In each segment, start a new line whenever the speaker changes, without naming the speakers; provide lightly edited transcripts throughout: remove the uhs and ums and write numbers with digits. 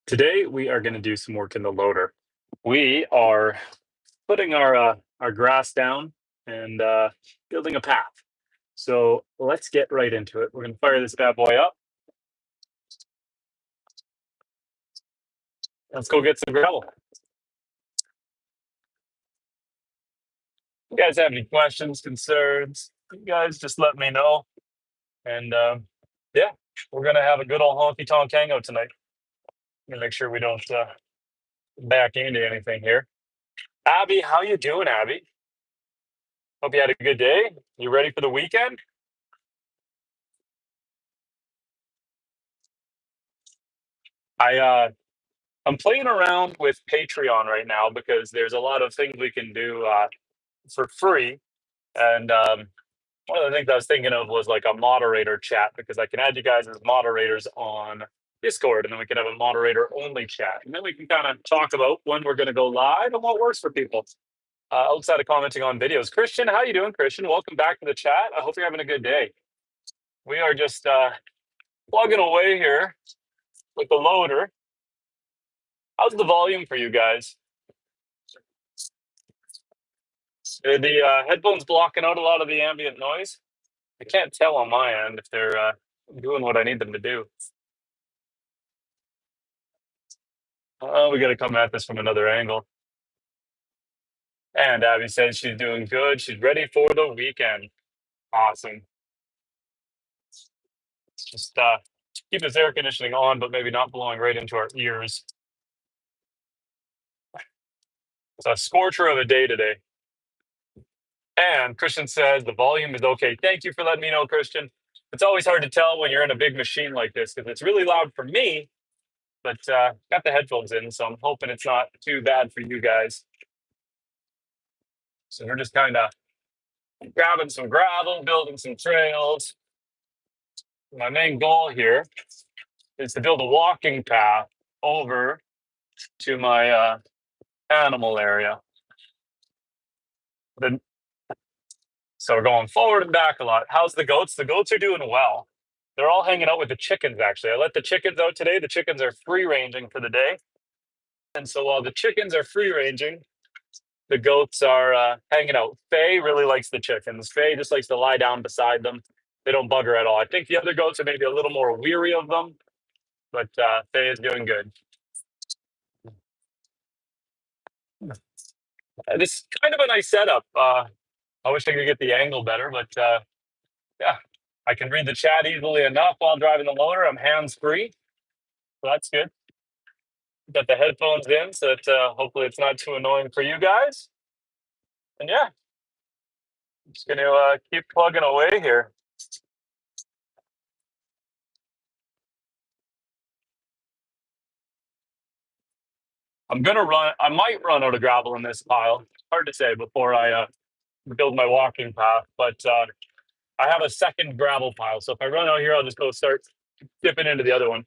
Today we are going to do some work in the loader. We are putting our grass down and building a path. So let's get right into it. We're going to fire this bad boy up. Let's go get some gravel. You guys have any questions, concerns? You guys just let me know. And yeah, we're going to have a good old honky tonk hangout tonight. Gonna make sure we don't back into anything here. Abby, how you doing, Abby? Hope you had a good day. You ready for the weekend? I'm playing around with Patreon right now because there's a lot of things we can do for free. And one of the things I was thinking of was like a moderator chat because I can add you guys as moderators on Discord, and then we can have a moderator only chat. And then we can kind of talk about when we're going to go live and what works for people outside of commenting on videos. Christian, how you doing, Christian? Welcome back to the chat. I hope you're having a good day. We are just plugging away here with the loader. How's the volume for you guys? Are the headphones blocking out a lot of the ambient noise? I can't tell on my end if they're doing what I need them to do. We got to come at this from another angle. And Abby says she's doing good. She's ready for the weekend. Awesome. Just keep this air conditioning on, but maybe not blowing right into our ears. It's a scorcher of a day today. And Christian says the volume is okay. Thank you for letting me know, Christian. It's always hard to tell when you're in a big machine like this because it's really loud for me, but got the headphones in, so I'm hoping it's not too bad for you guys. So we're just kind of grabbing some gravel, building some trails. My main goal here is to build a walking path over to my animal area. So we're going forward and back a lot. How's the goats? The goats are doing well. They're all hanging out with the chickens, actually. I let the chickens out today. The chickens are free ranging for the day. And so while the chickens are free ranging, the goats are hanging out. Faye really likes the chickens. Faye just likes to lie down beside them. They don't bug her at all. I think the other goats are maybe a little more weary of them, but Faye is doing good. This is kind of a nice setup. I wish I could get the angle better, but yeah, I can read the chat easily enough while driving the loader. I'm hands-free, so that's good. Got the headphones in, so that hopefully it's not too annoying for you guys. And yeah, I'm just going to keep plugging away here. I'm going to run. I might run out of gravel in this pile. Hard to say before I build my walking path, but I have a second gravel pile. So if I run out here, I'll just go start dipping into the other one.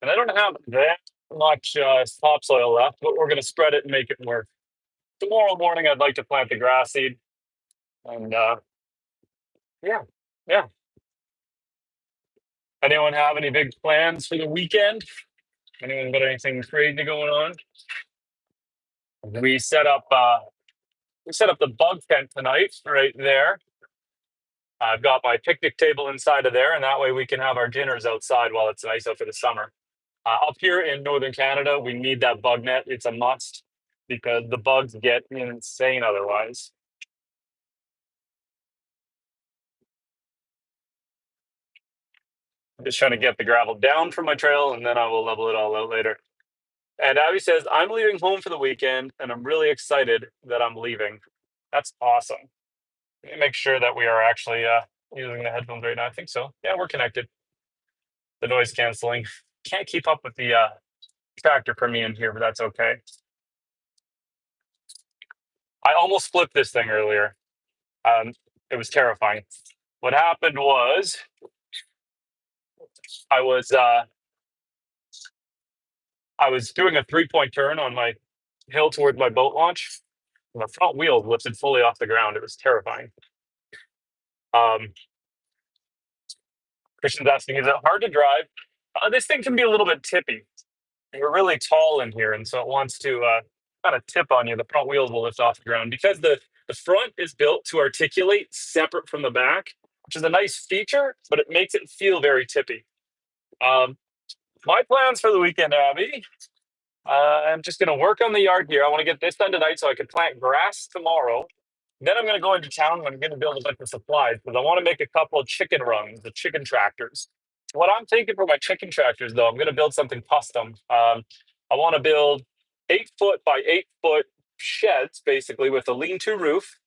And I don't have that much topsoil left, but we're going to spread it and make it work. Tomorrow morning, I'd like to plant the grass seed. And yeah. Anyone have any big plans for the weekend? Anyone got anything crazy going on? We set up the bug tent tonight right there. I've got my picnic table inside of there, and that way we can have our dinners outside while it's nice out for the summer. Up here in northern Canada, we need that bug net. It's a must because the bugs get insane otherwise. I'm just trying to get the gravel down from my trail, and then I will level it all out later. And Abby says, I'm leaving home for the weekend, and I'm really excited that I'm leaving. That's awesome. Let me make sure that we are actually using the headphones right now. I think so. Yeah, we're connected. The noise canceling. Can't keep up with the tractor for me in here, but that's okay. I almost flipped this thing earlier. It was terrifying. What happened was I was doing a 3-point turn on my hill towards my boat launch, and the front wheel lifted fully off the ground. It was terrifying. Christian's asking, is it hard to drive? This thing can be a little bit tippy. you're really tall in here, and so it wants to kind of tip on you. The front wheels will lift off the ground because the front is built to articulate separate from the back, which is a nice feature, but it makes it feel very tippy. Um, my plans for the weekend, Abby. I'm just going to work on the yard here. I want to get this done tonight so I can plant grass tomorrow. Then I'm going to go into town and I'm going to build a bunch of supplies because I want to make a couple of chicken runs, the chicken tractors. What I'm thinking for my chicken tractors, though, I'm going to build something custom. I want to build 8 foot by 8 foot sheds, basically, with a lean-to roof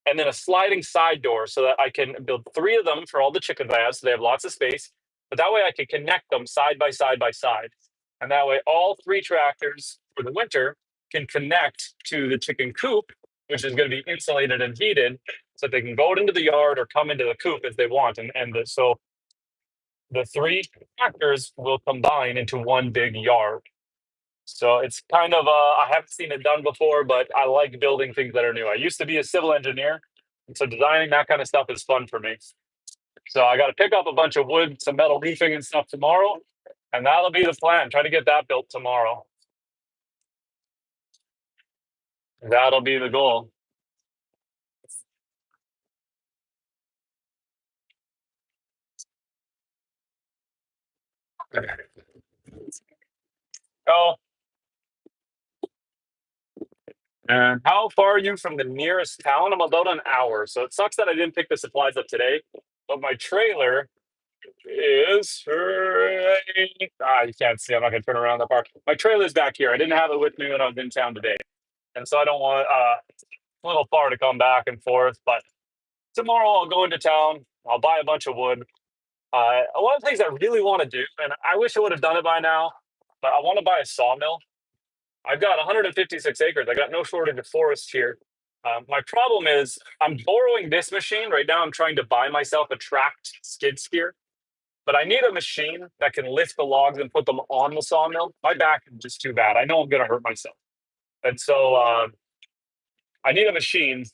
and then a sliding side door so that I can build 3 of them for all the chickens I have so they have lots of space. But that way I can connect them side by side by side. And that way all 3 tractors for the winter can connect to the chicken coop, which is going to be insulated and heated so that they can go into the yard or come into the coop if they want. So the 3 tractors will combine into one big yard. So it's kind of I haven't seen it done before, but I like building things that are new. I used to be a civil engineer, and so designing that kind of stuff is fun for me. So I got to pick up a bunch of wood, some metal roofing and stuff tomorrow, and that'll be the plan. Try to get that built tomorrow. That'll be the goal. Oh, and how far are you from the nearest town? I'm about an hour, so it sucks that I didn't pick the supplies up today. But my trailer is you can't see. I'm not gonna turn around that far. My trailer's back here. I didn't have it with me when I was in town today, and so I don't want a little far to come back and forth. But tomorrow I'll go into town. I'll buy a bunch of wood. One of the things I really want to do, and I wish I would have done it by now, but I want to buy a sawmill. I've got 156 acres. I got no shortage of forest here. My problem is I'm borrowing this machine right now. I'm trying to buy myself a tracked skid steer, but I need a machine that can lift the logs and put them on the sawmill. My back is just too bad. I know I'm going to hurt myself. And so I need a machine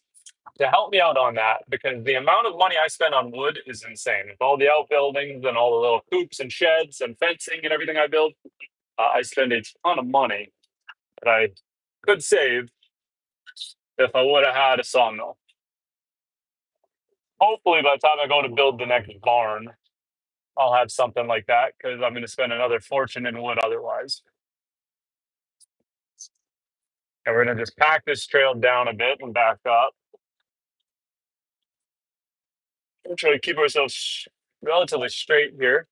to help me out on that because the amount of money I spend on wood is insane. With all the outbuildings and all the little coops and sheds and fencing and everything I build, I spend a ton of money that I could save if I would have had a sawmill. Hopefully, by the time I go to build the next barn, I'll have something like that because I'm going to spend another fortune in wood otherwise. And we're going to just pack this trail down a bit and back up. We're trying to keep ourselves relatively straight here.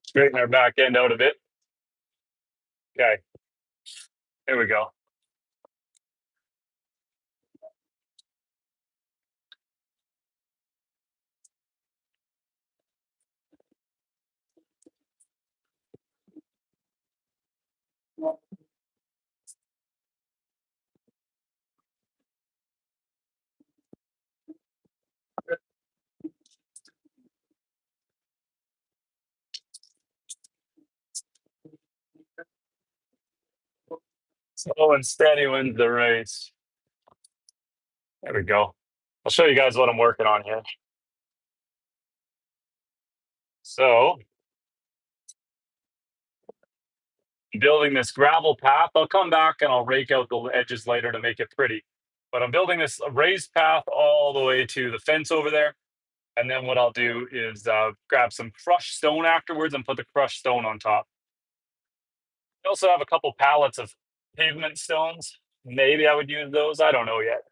Straighten our back end out a bit. Okay. There we go. Slow and steady wins the race. There we go. I'll show you guys what I'm working on here. So, building this gravel path. I'll come back and I'll rake out the edges later to make it pretty. But I'm building this raised path all the way to the fence over there. And then what I'll do is grab some crushed stone afterwards and put the crushed stone on top. I also have a couple pallets of pavement stones. Maybe I would use those. I don't know yet.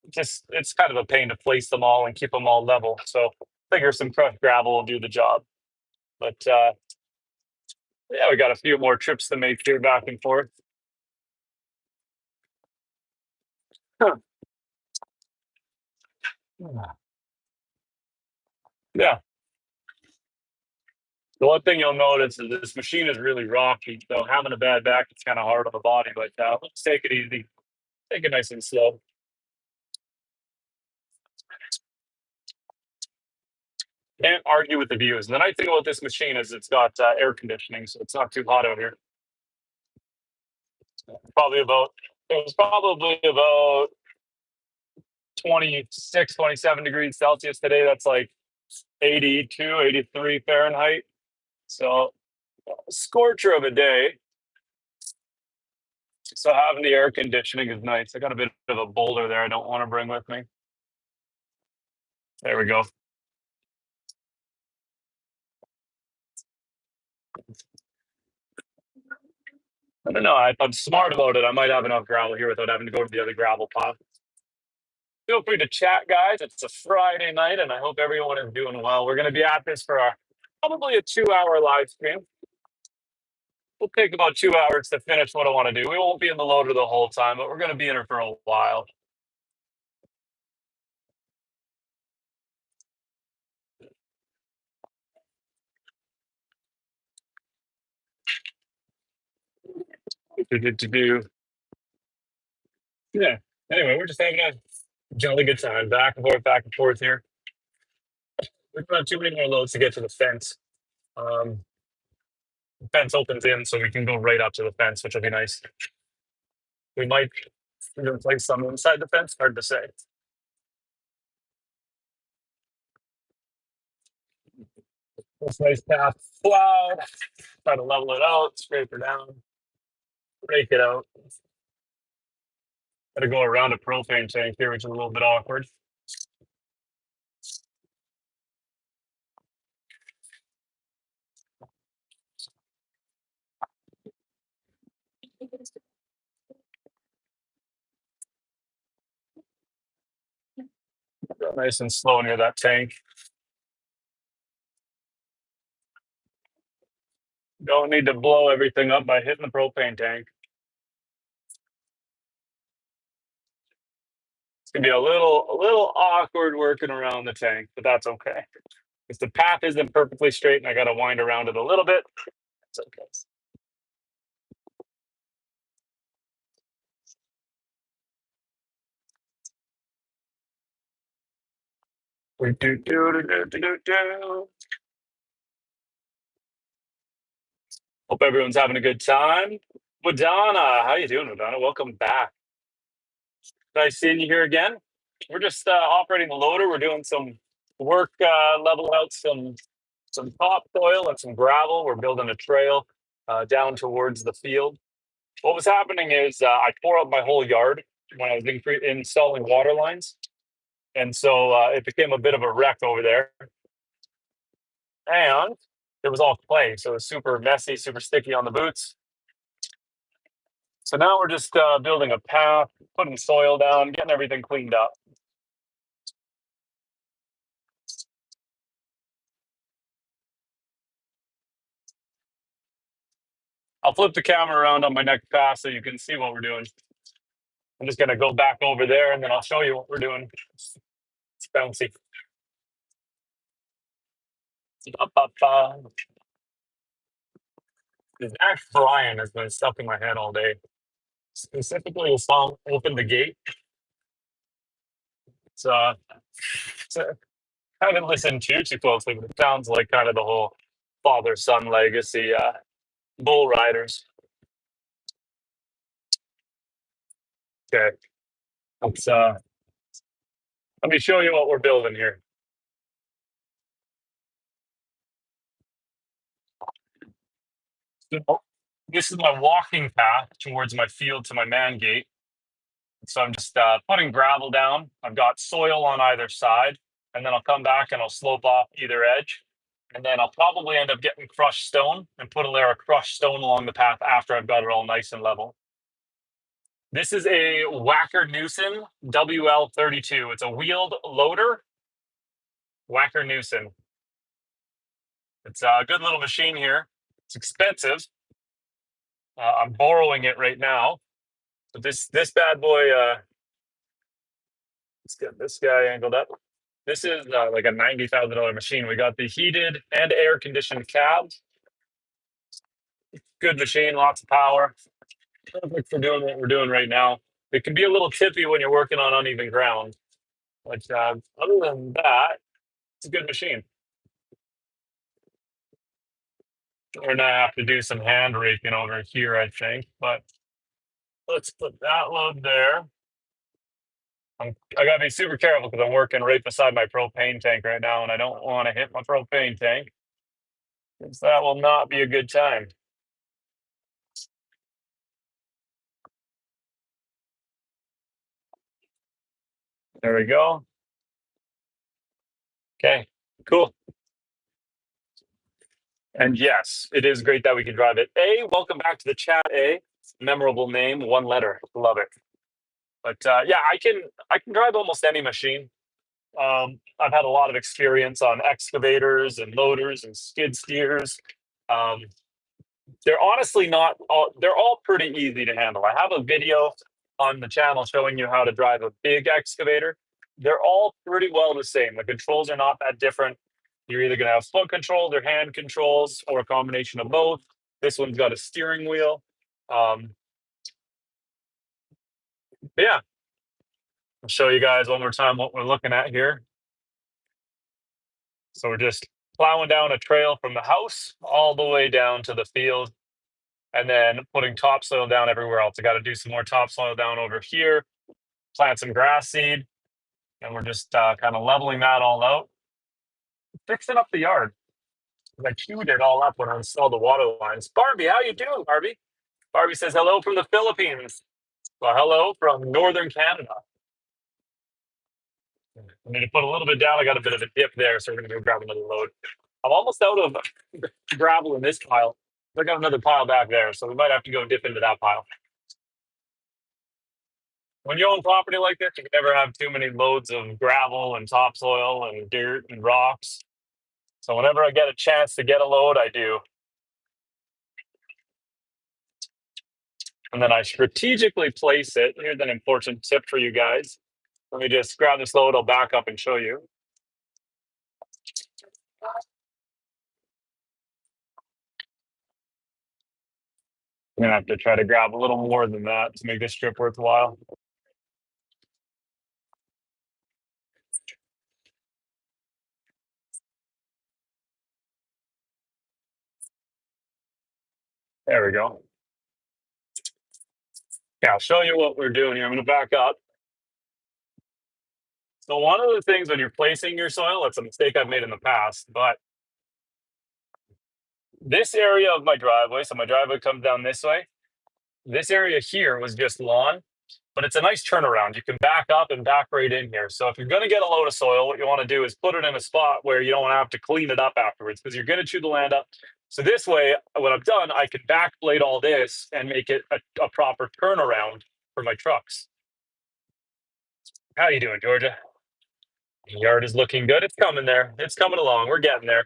Just it's kind of a pain to place them all and keep them all level. So figure some crushed gravel will do the job. But yeah, we got a few more trips to make here back and forth. Huh. Yeah. The one thing you'll notice is this machine is really rocky. So having a bad back, it's kind of hard on the body. But let's take it easy. Take it nice and slow. Can't argue with the views. And the nice thing about this machine is it's got air conditioning, so it's not too hot out here. It was probably about 26, 27 degrees Celsius today. That's like 82, 83 Fahrenheit. So scorcher of a day. So having the air conditioning is nice. I got a bit of a boulder there I don't want to bring with me. There we go. I don't know. If I'm smart about it, I might have enough gravel here without having to go to the other gravel pot. Feel free to chat, guys. It's a Friday night, and I hope everyone is doing well. We're going to be at this for probably a 2-hour live stream. We'll take about 2 hours to finish what I want to do. We won't be in the loader the whole time, but we're going to be in it for a while. Yeah. Anyway, we're just having a jolly good time. Back and forth here. We've got too many more loads to get to the fence. The fence opens in, so we can go right up to the fence, which will be nice. We might even place some inside the fence. Hard to say. This nice path plowed. Try to level it out, scrape her down, rake it out. Got to go around a propane tank here, which is a little bit awkward. Go nice and slow near that tank. Don't need to blow everything up by hitting the propane tank. It's gonna be a little awkward working around the tank, but that's okay. If the path isn't perfectly straight and I got to wind around it a little bit, it's okay. Hope everyone's having a good time. Madonna, how you doing, Madonna? Welcome back. Nice seeing you here again. We're just operating the loader. We're doing some work, level out some topsoil and some gravel. We're building a trail down towards the field. What was happening is I tore up my whole yard when I was installing water lines, and so it became a bit of a wreck over there. And it was all clay, so it was super messy, super sticky on the boots. So now we're just building a path, putting soil down, getting everything cleaned up. I'll flip the camera around on my next pass so you can see what we're doing. I'm just going to go back over there and then I'll show you what we're doing. It's bouncy. Zach Bryan has been stuck in my head all day. Specifically, the song "Open the Gate." So I haven't listened too closely, but it sounds like kind of the whole father-son legacy, bull riders. Okay, let's let me show you what we're building here. So this is my walking path towards my field to my man gate. So I'm just putting gravel down. I've got soil on either side, and then I'll come back and I'll slope off either edge. And then I'll probably end up getting crushed stone and put a layer of crushed stone along the path after I've got it all nice and level. This is a Wacker Newson WL32. It's a wheeled loader, Wacker Newson. It's a good little machine here. It's expensive. I'm borrowing it right now. But this bad boy, let's get this guy angled up. This is like a $90,000 machine. We got the heated and air conditioned cabs. Good machine, lots of power. Perfect for doing what we're doing right now. It can be a little tippy when you're working on uneven ground. But other than that, it's a good machine. We're gonna have to do some hand raking over here, I think. But let's put that load there. I gotta be super careful because I'm working right beside my propane tank right now, and I don't want to hit my propane tank, because that will not be a good time. There we go. Okay, cool. And yes, it is great that we can drive it. A, welcome back to the chat. A, memorable name, one letter. Love it. But yeah, I can drive almost any machine. I've had a lot of experience on excavators and loaders and skid steers. Um, they're honestly not all, they're all pretty easy to handle. I have a video on the channel showing you how to drive a big excavator. They're all pretty well the same. The controls are not that different. You're either going to have foot controls or hand controls or a combination of both. This one's got a steering wheel. But yeah, I'll show you guys one more time what we're looking at here. So we're just plowing down a trail from the house all the way down to the field, and then putting topsoil down everywhere else. I got to do some more topsoil down over here, plant some grass seed, and we're just kind of leveling that all out, fixing up the yard. I queued it all up when I installed the water lines. Barbie, how you doing, Barbie? Barbie says hello from the Philippines. Well, hello from northern Canada. I need to put a little bit down. I got a bit of a dip there, so we're going to go grab another load. I'm almost out of gravel in this pile. I got another pile back there, so we might have to go dip into that pile. When you own property like this, you can never have too many loads of gravel and topsoil and dirt and rocks. So whenever I get a chance to get a load, I do. And then I strategically place it. Here's an important tip for you guys. Let me just grab this load. I'll back up and show you. I'm gonna have to try to grab a little more than that to make this trip worthwhile. There we go. Yeah, I'll show you what we're doing here. I'm gonna back up. So one of the things when you're placing your soil, it's a mistake I've made in the past, but this area of my driveway, so my driveway comes down this way. This area here was just lawn, but it's a nice turnaround. You can back up and back right in here. So if you're going to get a load of soil, what you want to do is put it in a spot where you don't have to clean it up afterwards, because you're going to chew the land up. So this way, when I'm done, I can backblade all this and make it a proper turnaround for my trucks. How you doing, Georgia? The yard is looking good. It's coming there. It's coming along. We're getting there.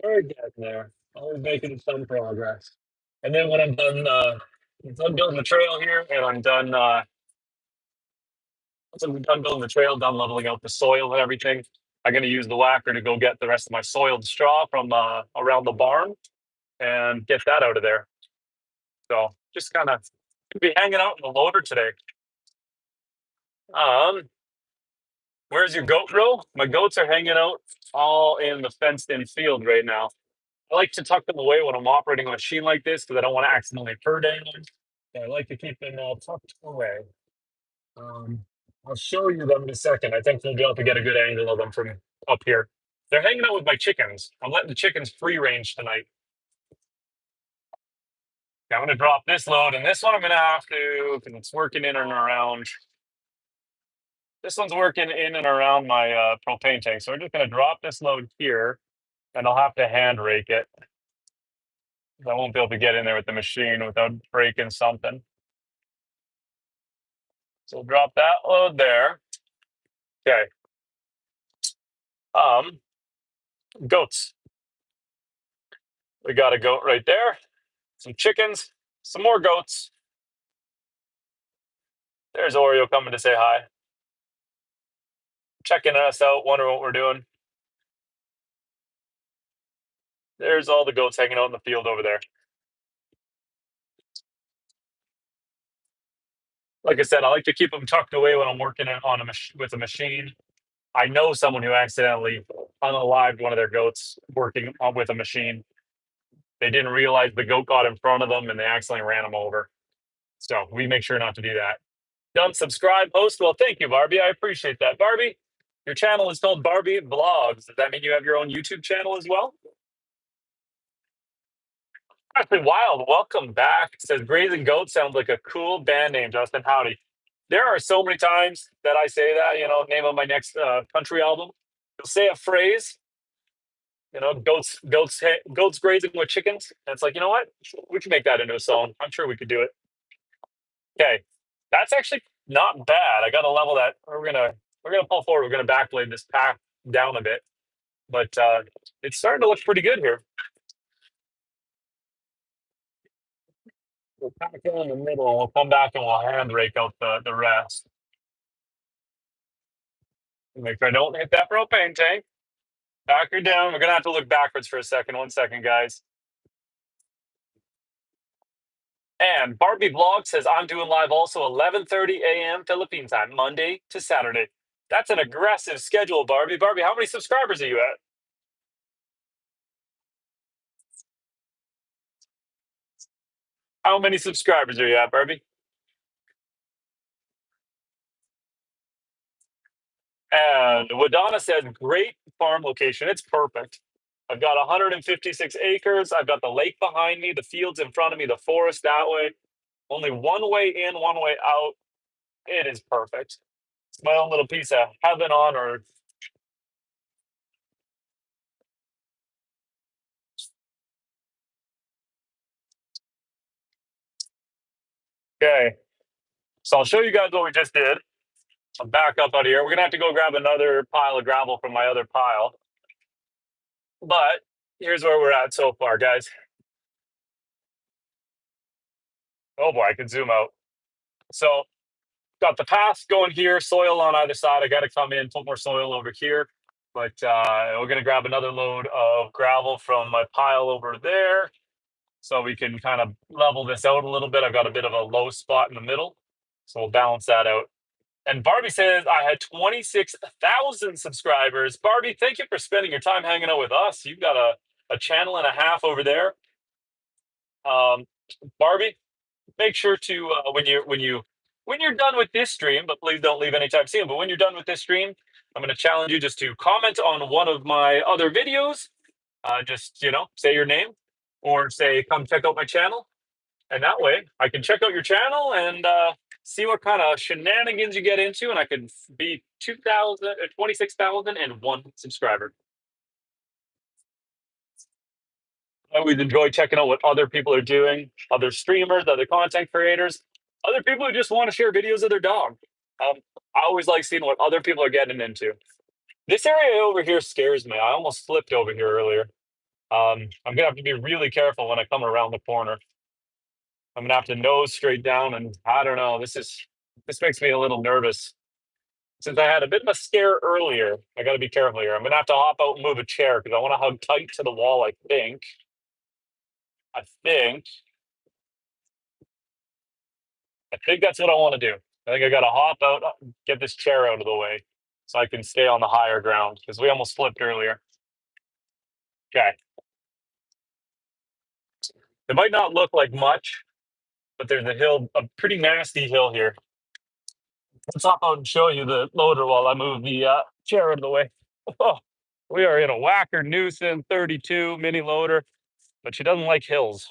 We're getting there. Always making some progress. And then when I'm done building the trail here, and I'm done once I'm done building the trail, done leveling out the soil and everything, I'm going to use the whacker to go get the rest of my soiled straw from around the barn and get that out of there. So just kind of be hanging out in the loader today. Where's your goat row? My goats are hanging out all in the fenced-in field right now. I like to tuck them away when I'm operating a machine like this because I don't want to accidentally hurt anyone. So I like to keep them all tucked away. I'll show you them in a second. I think we'll be able to get a good angle of them from up here. They're hanging out with my chickens. I'm letting the chickens free range tonight. Okay, I'm going to drop this load, and this one I'm going to have to, because it's working in and around. This one's working in and around my propane tank. So we're just going to drop this load here, and I'll have to hand rake it. I won't be able to get in there with the machine without breaking something. So we'll drop that load there. Okay. Goats. We got a goat right there. Some chickens, some more goats. There's Oreo coming to say hi. Checking us out, wondering what we're doing. There's all the goats hanging out in the field over there. Like I said, I like to keep them tucked away when I'm working on with a machine. I know someone who accidentally unalived one of their goats working with a machine. They didn't realize the goat got in front of them and they accidentally ran them over. So we make sure not to do that. Unsubscribe host. Well, thank you, Barbie. I appreciate that. Barbie, your channel is called Barbie Vlogs. Does that mean you have your own YouTube channel as well? Actually, Wild, welcome back. It says Grazing Goat sounds like a cool band name, Justin. Howdy. There are so many times that I say that, name of my next country album. You'll say a phrase, goats grazing with chickens. And it's like, you know what? We can make that into a song. I'm sure we could do it. Okay. That's actually not bad. I got to level that. We're gonna pull forward. We're gonna backblade this pack down a bit, but it's starting to look pretty good here. We'll pack it in the middle, and we'll come back and we'll hand rake out the rest. Make sure I don't hit that propane tank. Back her down. We're gonna have to look backwards for a second. 1 second, guys. And Barbie Vlog says I'm doing live also 11:30 a.m. Philippine time, Monday to Saturday. That's an aggressive schedule, Barbie. Barbie, how many subscribers are you at? How many subscribers are you at, Barbie? And Wadonna said, great farm location. It's perfect. I've got 156 acres. I've got the lake behind me, the fields in front of me, the forest that way. Only one way in, one way out. It is perfect. It's my own little piece of heaven on earth. Okay. So I'll show you guys what we just did. I'll back up out of here. We're going to have to go grab another pile of gravel from my other pile. But here's where we're at so far, guys. Oh boy, I can zoom out. So got the path going here, soil on either side. I got to come in, put more soil over here. But we're going to grab another load of gravel from my pile over there so we can kind of level this out a little bit. I've got a bit of a low spot in the middle. So we'll balance that out. And Barbie says, I had 26,000 subscribers. Barbie, thank you for spending your time hanging out with us. You've got a channel and a half over there. Barbie, make sure to when you're done with this stream, but please don't leave anytime soon. But when you're done with this stream, I'm going to challenge you just to comment on one of my other videos. Just say your name or say come check out my channel, and that way I can check out your channel and see what kind of shenanigans you get into, and I can be 26,001 subscriber. I always enjoy checking out what other people are doing, other streamers, other content creators, other people who just want to share videos of their dog. I always like seeing what other people are getting into. This area over here scares me. I almost flipped over here earlier. I'm gonna have to be really careful when I come around the corner. I'm gonna have to nose straight down, and I don't know. This makes me a little nervous. Since I had a bit of a scare earlier, I got to be careful here. I'm gonna have to hop out and move a chair because I want to hug tight to the wall. I think. I think that's what I want to do. I think I got to hop out, get this chair out of the way so I can stay on the higher ground because we almost flipped earlier. Okay. It might not look like much, but there's a hill, a pretty nasty hill here. Let's hop out and show you the loader while I move the chair out of the way. Oh, we are in a Whacker Newson 32 mini loader, but she doesn't like hills.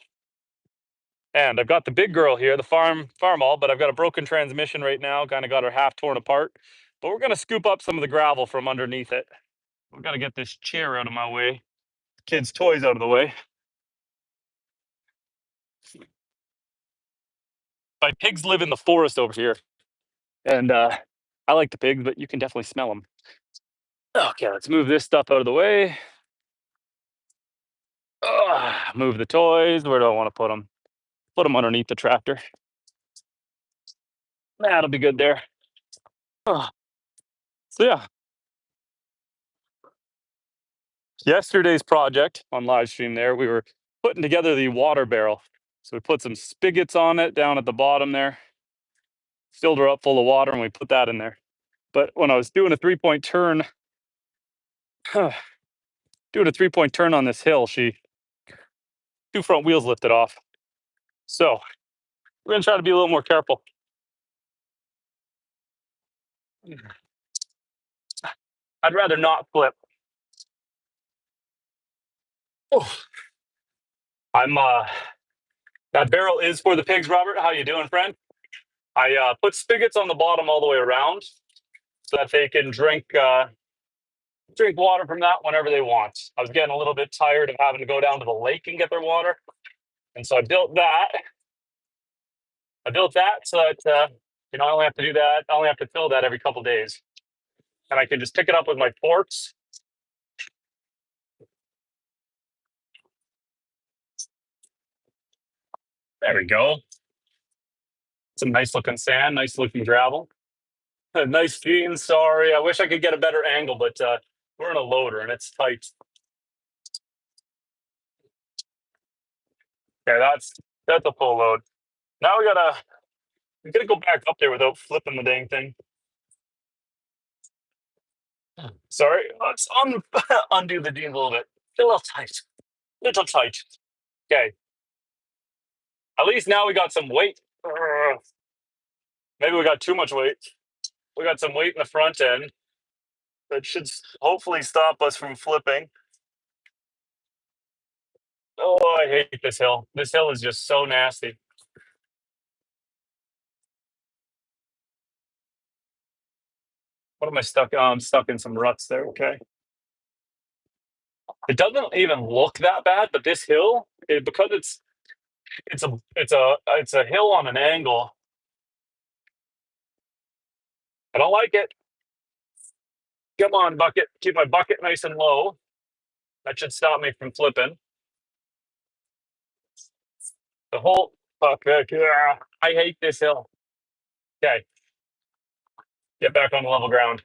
And I've got the big girl here, the farmall, but I've got a broken transmission right now, kind of got her half torn apart. But we're going to scoop up some of the gravel from underneath it. We've got to get this chair out of my way, kids' toys out of the way. My pigs live in the forest over here. And I like the pigs, but you can definitely smell them. Okay, let's move this stuff out of the way. Move the toys. Where do I want to put them? Put them underneath the tractor. That'll be good there. So yeah. Yesterday's project on live stream there, we were putting together the water barrel. So we put some spigots on it down at the bottom there, filled her up full of water, and we put that in there. But when I was doing a 3-point turn, on this hill, two front wheels lifted off. So we're gonna try to be a little more careful. I'd rather not flip. Oh, I'm that barrel is for the pigs, Robert. How you doing, friend? I put spigots on the bottom all the way around so that they can drink water from that whenever they want. I was getting a little bit tired of having to go down to the lake and get their water, and so I built that. I built that so that I only have to do that. I only have to fill that every couple days, and I can just pick it up with my forks. There we go. Some nice looking sand, nice looking gravel. Nice jeans. Sorry, I wish I could get a better angle, but we're in a loader and it's tight. Okay, that's a full load. Now we gotta go back up there without flipping the dang thing. Sorry, let's undo the jeans a little bit. A little tight. Little tight. Okay. At least now we got some weight. Maybe we got too much weight. We got some weight in the front end that should hopefully stop us from flipping. Oh, I hate this hill. This hill is just so nasty. What am I stuck? I'm stuck in some ruts there. Okay. It doesn't even look that bad, but this hill, because it's a hill on an angle. I don't like it. Come on, bucket. Keep my bucket nice and low. That should stop me from flipping. The whole bucket. Yeah, I hate this hill. Okay. Get back on level ground.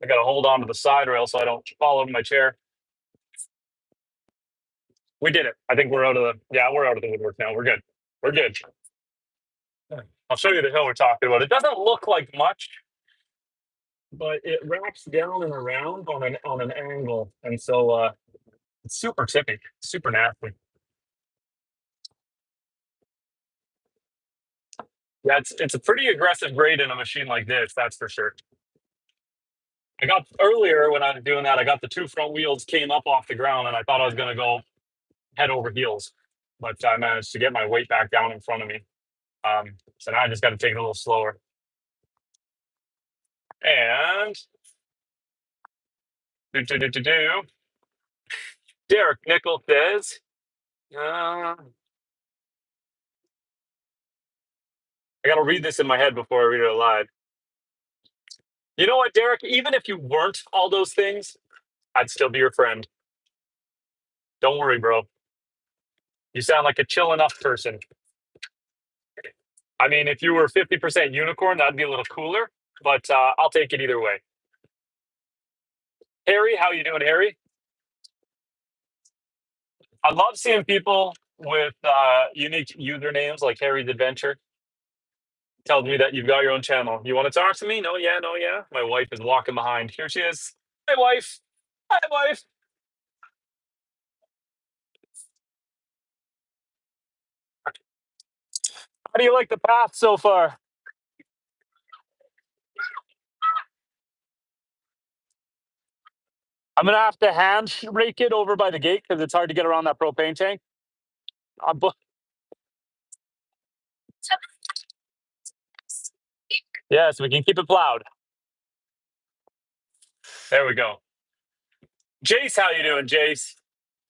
I got to hold on to the side rail so I don't fall over my chair. We did it. I think we're out of the woodwork now. We're good. We're good. I'll show you the hill we're talking about. It doesn't look like much, but it wraps down and around on an angle, and so it's super tippy, super nasty. Yeah, it's a pretty aggressive grade in a machine like this, that's for sure. I got earlier when I was doing that, I got the two front wheels came up off the ground, and I thought I was going to go head over heels, but I managed to get my weight back down in front of me. So now I just got to take it a little slower. And Derek Nickel says, I got to read this in my head before I read it aloud. You know what, Derek? Even if you weren't all those things, I'd still be your friend. Don't worry, bro. You sound like a chill enough person. I mean, if you were 50% unicorn, that'd be a little cooler, but I'll take it either way. Harry, how you doing, Harry? I love seeing people with unique usernames like Harry's Adventure. Tells me that you've got your own channel. You want to talk to me? No, yeah, no, yeah. My wife is walking behind. Here she is. Hi, wife. Hi, wife. How do you like the path so far? I'm gonna have to hand rake it over by the gate because it's hard to get around that propane tank. Yes, we can keep it plowed. There we go. Jace, how you doing, Jace?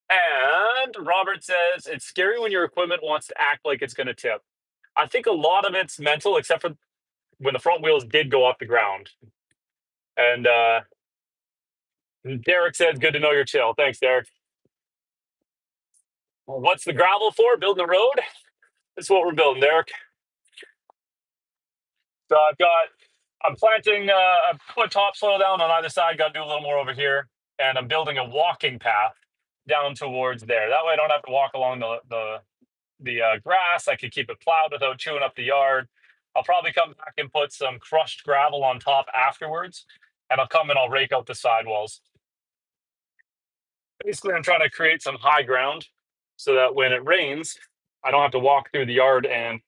And Robert says it's scary when your equipment wants to act like it's gonna tip. I think a lot of it's mental, except for when the front wheels did go off the ground. And Derek says, "Good to know you're chill." Thanks, Derek. Well, what's the gravel for? Building the road? That's what we're building, Derek. So I'm planting, I put topsoil down on either side, got to do a little more over here. And I'm building a walking path down towards there. That way I don't have to walk along the grass. I could keep it plowed without chewing up the yard. I'll probably come back and put some crushed gravel on top afterwards. And I'll come and I'll rake out the sidewalls. Basically, I'm trying to create some high ground so that when it rains, I don't have to walk through the yard and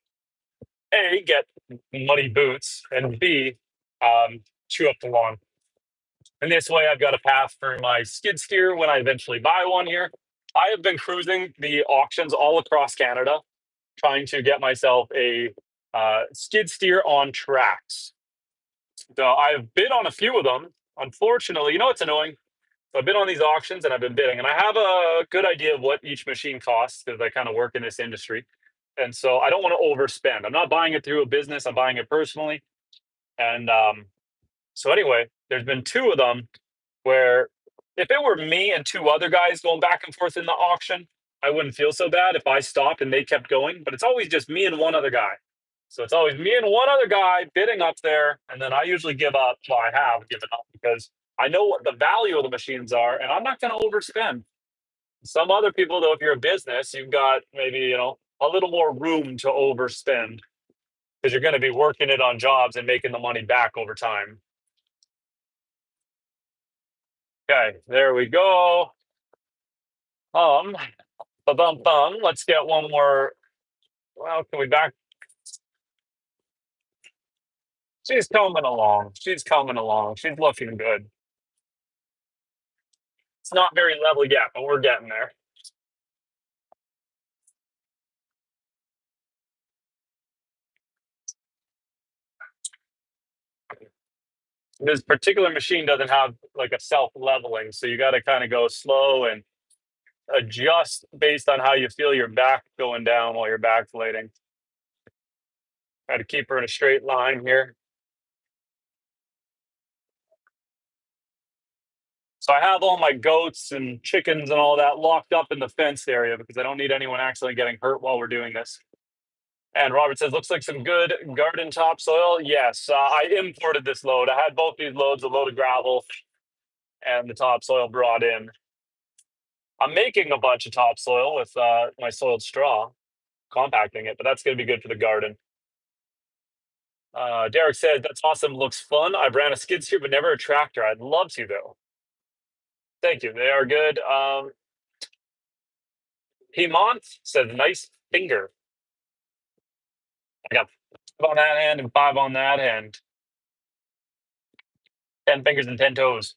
A, get muddy boots, and B, chew up the lawn. And this way, I've got a path for my skid steer when I eventually buy one here. I have been cruising the auctions all across Canada, trying to get myself a skid steer on tracks. So I've bid on a few of them. Unfortunately, you know what's annoying? So I've been on these auctions and I've been bidding, and I have a good idea of what each machine costs because I kind of work in this industry. And so I don't want to overspend. I'm not buying it through a business, I'm buying it personally. And so, anyway, there's been two of them where if it were me and two other guys going back and forth in the auction, I wouldn't feel so bad if I stopped and they kept going. But it's always just me and one other guy. So it's always me and one other guy bidding up there. And then I usually give up. Well, I have given up because I know what the value of the machines are and I'm not going to overspend. Some other people, though, if you're a business, you've got maybe, a little more room to overspend because you're going to be working it on jobs and making the money back over time. Okay, there we go. Ba-bum-bum. Let's get one more. Well, can we back? She's coming along. She's coming along. She's looking good. It's not very level yet, but we're getting there. This particular machine doesn't have like a self-leveling, so you got to kind of go slow and adjust based on how you feel your back going down while you're backflating. Try to keep her in a straight line here. So I have all my goats and chickens and all that locked up in the fence area because I don't need anyone accidentally getting hurt while we're doing this. And Robert says, looks like some good garden topsoil. Yes, I imported this load. I had both these loads, a load of gravel and the topsoil brought in. I'm making a bunch of topsoil with my soiled straw, compacting it, but that's going to be good for the garden. Derek says, that's awesome. Looks fun. I've ran a skid steer, but never a tractor. I'd love to, though. Thank you. They are good. Piedmont says, nice finger. I got 5 on that hand and 5 on that hand. 10 fingers and 10 toes.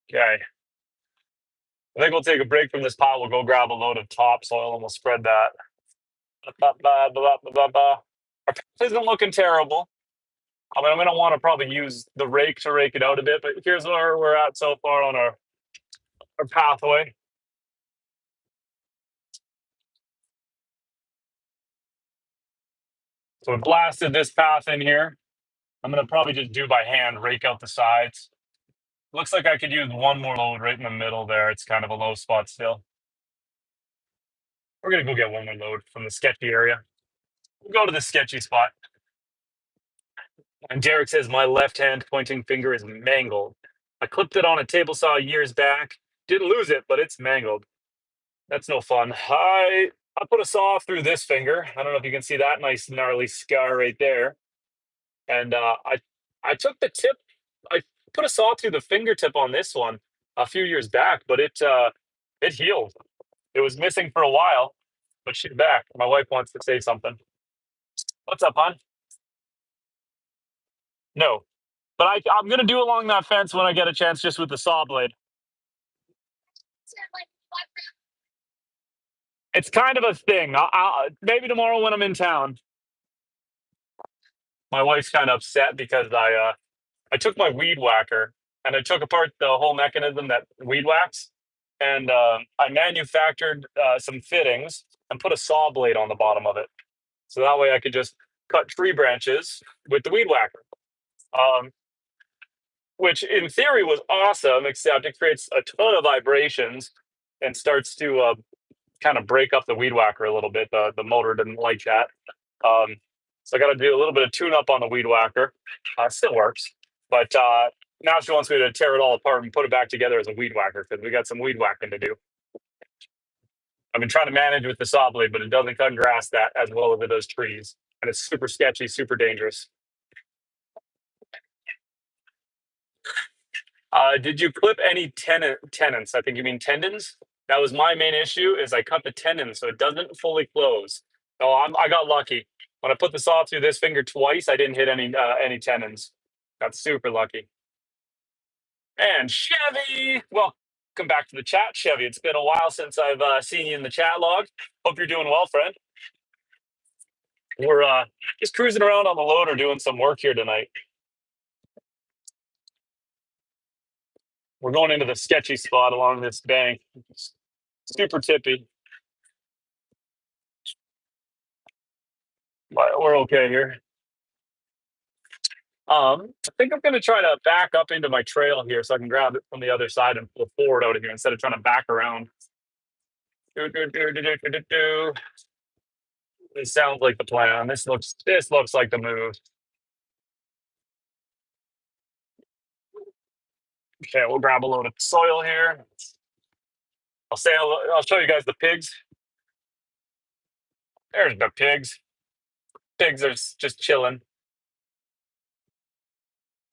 Okay. I think we'll take a break from this pile. We'll go grab a load of topsoil and we'll spread that. Our path isn't looking terrible. I mean, I'm going to want to probably use the rake to rake it out a bit, but here's where we're at so far on our pathway. So we blasted this path in here. I'm going to probably just do by hand, rake out the sides. Looks like I could use one more load right in the middle there. It's kind of a low spot still. We're going to go get one more load from the sketchy area. We'll go to the sketchy spot. And Derek says, my left hand pointing finger is mangled. I clipped it on a table saw years back. Didn't lose it, but it's mangled. That's no fun. I put a saw through this finger. I don't know if you can see that nice gnarly scar right there. And I took the tip. I put a saw through the fingertip on this one a few years back, but it healed. It was missing for a while, but she's back. My wife wants to say something. What's up, hon? No, but I'm gonna do along that fence when I get a chance, just with the saw blade. It's kind of a thing. Maybe tomorrow when I'm in town. My wife's kind of upset because I took my weed whacker and I took apart the whole mechanism that weed whacks, and I manufactured some fittings and put a saw blade on the bottom of it, so that way I could just cut tree branches with the weed whacker. Which in theory was awesome, except it creates a ton of vibrations and starts to kind of break up the weed whacker a little bit. The motor didn't like that. So I got to do a little bit of tune up on the weed whacker. Still works. But now she wants me to tear it all apart and put it back together as a weed whacker because we got some weed whacking to do. I've been trying to manage with the saw blade, but it doesn't cut grass that as well as it does trees. And it's super sketchy, super dangerous. Did you clip any tenants? I think you mean tendons. That was my main issue. Is I cut the tendon so it doesn't fully close. Oh, I got lucky. When I put the saw through this finger twice, I didn't hit any tendons. Got super lucky. And Chevy, welcome back to the chat, Chevy. It's been a while since I've seen you in the chat log. Hope you're doing well, friend. We're just cruising around on the loader doing some work here tonight. We're going into the sketchy spot along this bank. Super tippy. But we're okay here. I think I'm going to try to back up into my trail here so I can grab it from the other side and pull forward out of here instead of trying to back around. This sounds like the plan. This looks like the move. Okay, we'll grab a load of soil here. I'll show you guys the pigs. There's the pigs. Pigs are just chilling.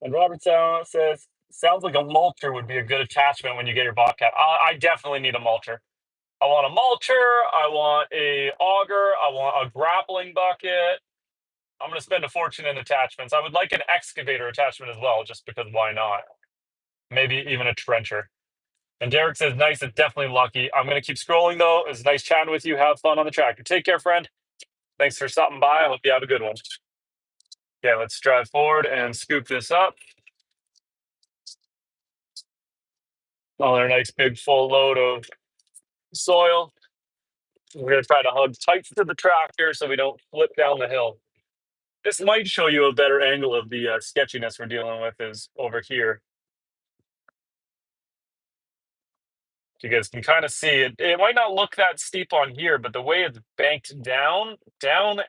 And Robert says, sounds like a mulcher would be a good attachment when you get your bobcat. I definitely need a mulcher. I want a mulcher. I want a auger. I want a grappling bucket. I'm going to spend a fortune in attachments. I would like an excavator attachment as well, just because why not? Maybe even a trencher. And Derek says, nice, it's definitely lucky. I'm going to keep scrolling, though. It's nice chatting with you. Have fun on the tractor. Take care, friend. Thanks for stopping by. I hope you have a good one. Okay, let's drive forward and scoop this up. Another nice big full load of soil. We're going to try to hug tight to the tractor so we don't flip down the hill. This might show you a better angle of the sketchiness we're dealing with is over here. You guys can kind of see it. It might not look that steep on here, but the way it's banked down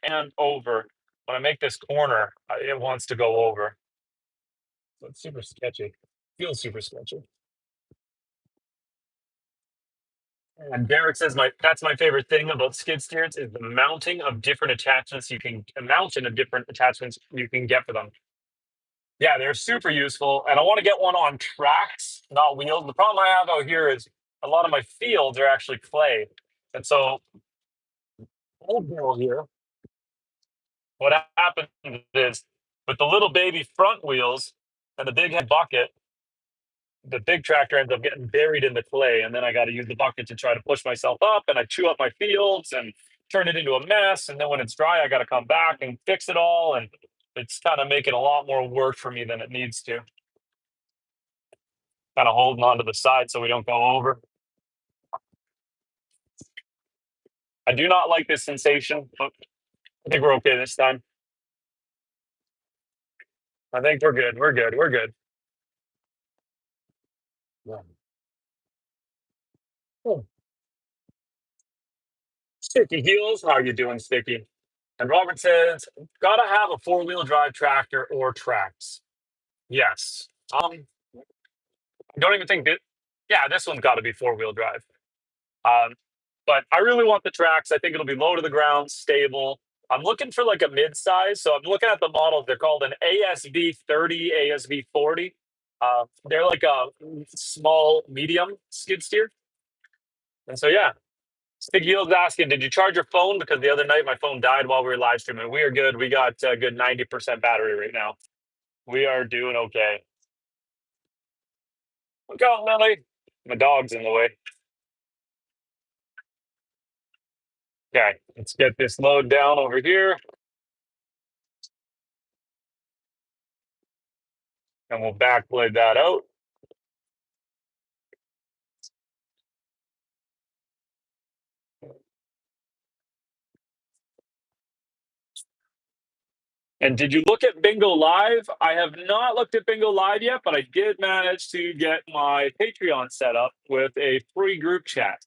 and over, when I make this corner, it wants to go over. So it's super sketchy. Feels super sketchy. And Derek says that's my favorite thing about skid steers is the mounting of different attachments you can get for them. Yeah, they're super useful. And I want to get one on tracks, not wheels. The problem I have out here is a lot of my fields are actually clay. And so old girl here, what happens is with the little baby front wheels and the big head bucket, the big tractor ends up getting buried in the clay. And then I got to use the bucket to try to push myself up, and I chew up my fields and turn it into a mess. And then when it's dry, I got to come back and fix it all. And it's kind of making a lot more work for me than it needs to. Kind of holding on to the side so we don't go over. I do not like this sensation, but I think we're okay this time. I think we're good. We're good. We're good. Yeah. Oh. Sticky Heels, how are you doing, Sticky? And Robert says, gotta have a 4-wheel drive tractor or tracks. Yes. I don't even think that. Yeah, this one's got to be 4-wheel drive. But I really want the tracks. I think it'll be low to the ground, stable. I'm looking for like a mid-size. So I'm looking at the models. They're called an ASV 30, ASV 40. They're like a small, medium skid steer. And so, yeah. Stick Heels asking, did you charge your phone? Because the other night my phone died while we were live streaming. We are good. We got a good 90% battery right now. We are doing okay. Look out, Lily. My dog's in the way. Okay, let's get this load down over here. And we'll backblade that out. And did you look at Bingo Live? I have not looked at Bingo Live yet, but I did manage to get my Patreon set up with a free group chat.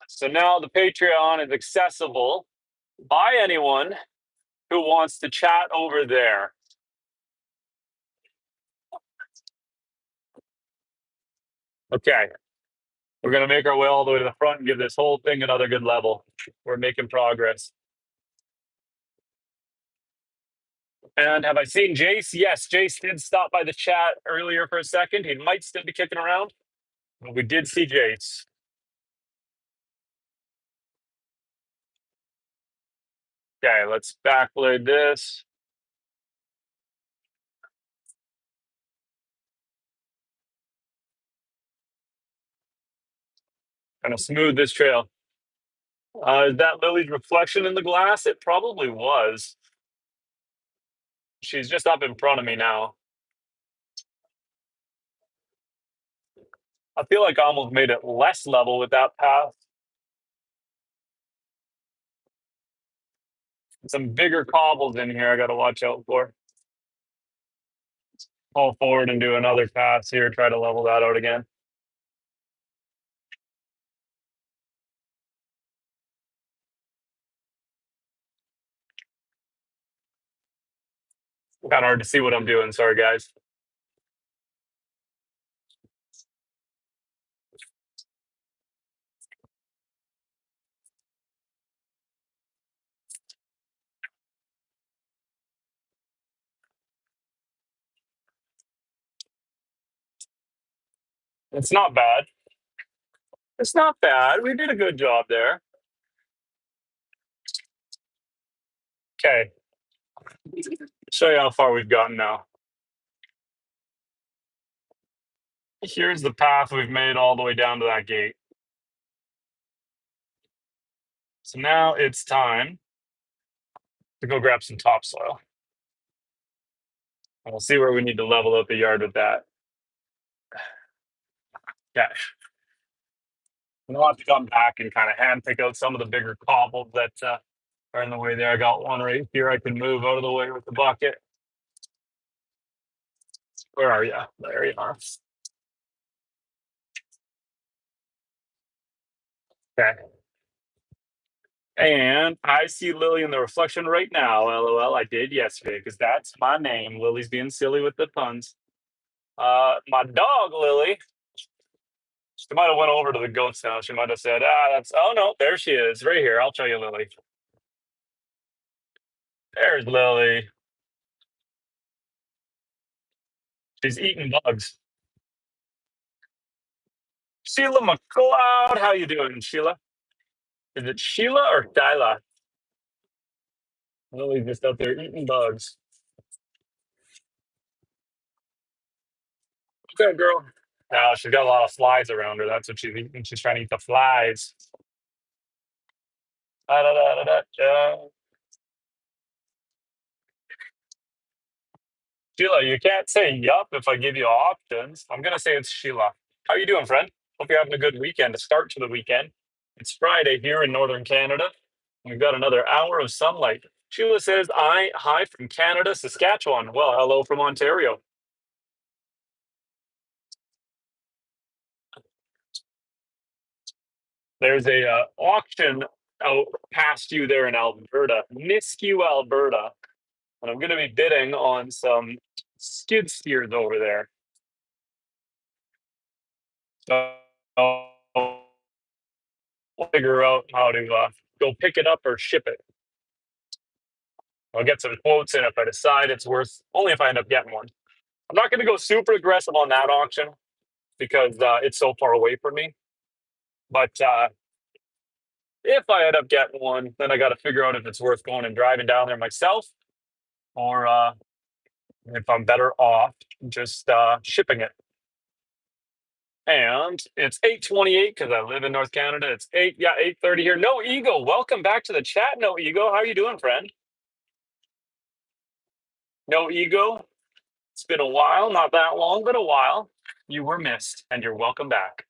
So now the Patreon is accessible by anyone who wants to chat over there. Okay. We're going to make our way all the way to the front and give this whole thing another good level. We're making progress. And have I seen Jace? Yes, Jace did stop by the chat earlier for a second. He might still be kicking around, but we did see Jace. Okay, let's backblade this. Kind of smooth this trail. Is that Lily's reflection in the glass? It probably was. She's just up in front of me now. I feel like I almost made it less level with that path. Some bigger cobbles in here I got to watch out for. Pull forward and do another pass here, try to level that out again. Kind of hard to see what I'm doing. Sorry, guys. It's not bad. It's not bad. We did a good job there. Okay. Show you how far we've gotten now. Here's the path we've made all the way down to that gate. So now it's time to go grab some topsoil. And we'll see where we need to level out the yard with that. Okay. I'll have to come back and kind of hand pick out some of the bigger cobbles that are in the way there. I got one right here I can move out of the way with the bucket. Where are you? There you are. Okay. And I see Lily in the reflection right now. LOL. I did yesterday because that's my name. Lily's being silly with the puns. My dog, Lily. She might have went over to the goat's house. She might have said, that's, oh no, there she is, right here. I'll show you Lily. There's Lily. She's eating bugs. Sheila McLeod, how you doing, Sheila? Is it Sheila or Dyla? Lily's just out there eating bugs. Okay, girl. Now she's got a lot of flies around her. That's what she's eating. She's trying to eat the flies. Da-da-da-da-da. Sheila, you can't say yup if I give you options. I'm gonna say it's Sheila. How you doing, friend? Hope you're having a good weekend. To start to the weekend. It's Friday here in northern Canada. We've got another hour of sunlight. Sheila says, hi from Canada, Saskatchewan. Well, hello from Ontario. There's a auction out past you there in Alberta, Nisku, Alberta, and I'm going to be bidding on some skid steers over there. So we'll figure out how to go pick it up or ship it. I'll get some quotes, and if I decide it's worth, only if I end up getting one. I'm not going to go super aggressive on that auction because it's so far away from me. But if I end up getting one, then I got to figure out if it's worth going and driving down there myself, or if I'm better off just shipping it. And it's 8:28 because I live in North Canada. It's 8:30 here. No Ego, welcome back to the chat. No Ego, how are you doing, friend? No Ego, it's been a while, not that long, but a while. You were missed, and you're welcome back.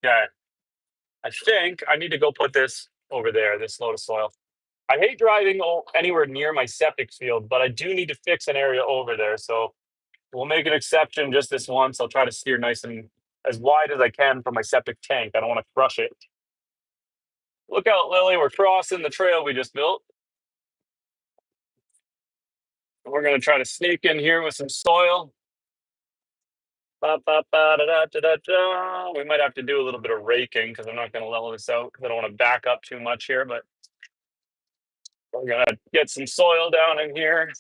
Okay, I think I need to go put this over there, this load of soil. I hate driving anywhere near my septic field, but I do need to fix an area over there. So we'll make an exception just this once. I'll try to steer nice and as wide as I can from my septic tank. I don't want to crush it. Look out, Lily. We're crossing the trail we just built. We're going to try to sneak in here with some soil. We might have to do a little bit of raking because I'm not going to level this out because I don't want to back up too much here, but we're going to get some soil down in here.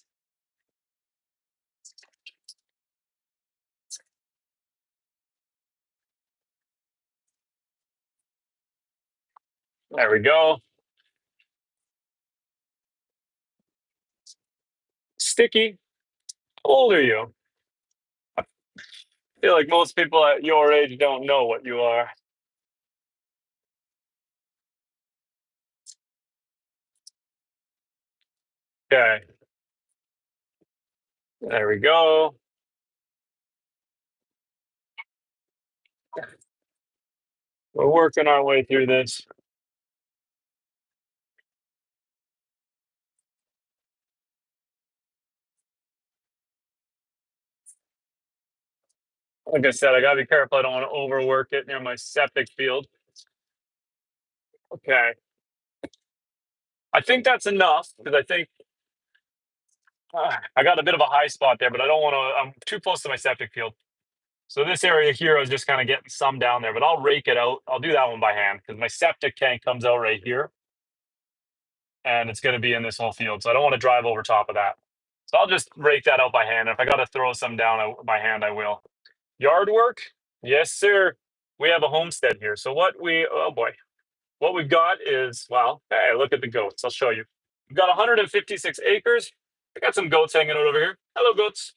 There we go. Sticky, how old are you? I feel like most people at your age don't know what you are. Okay, there we go. We're working our way through this. Like I said, I gotta be careful. I don't want to overwork it near my septic field. Okay, I think that's enough because I think I got a bit of a high spot there, but I don't want to. I'm too close to my septic field. So this area here, I was just kind of getting some down there, but I'll rake it out. I'll do that one by hand because my septic tank comes out right here, and it's going to be in this whole field. So I don't want to drive over top of that. So I'll just rake that out by hand. If I got to throw some down by hand, I will. Yard work, yes, sir. We have a homestead here. So oh boy, what we've got is, well, hey, look at the goats. I'll show you. We've got 156 acres. I got some goats hanging out over here. Hello, goats.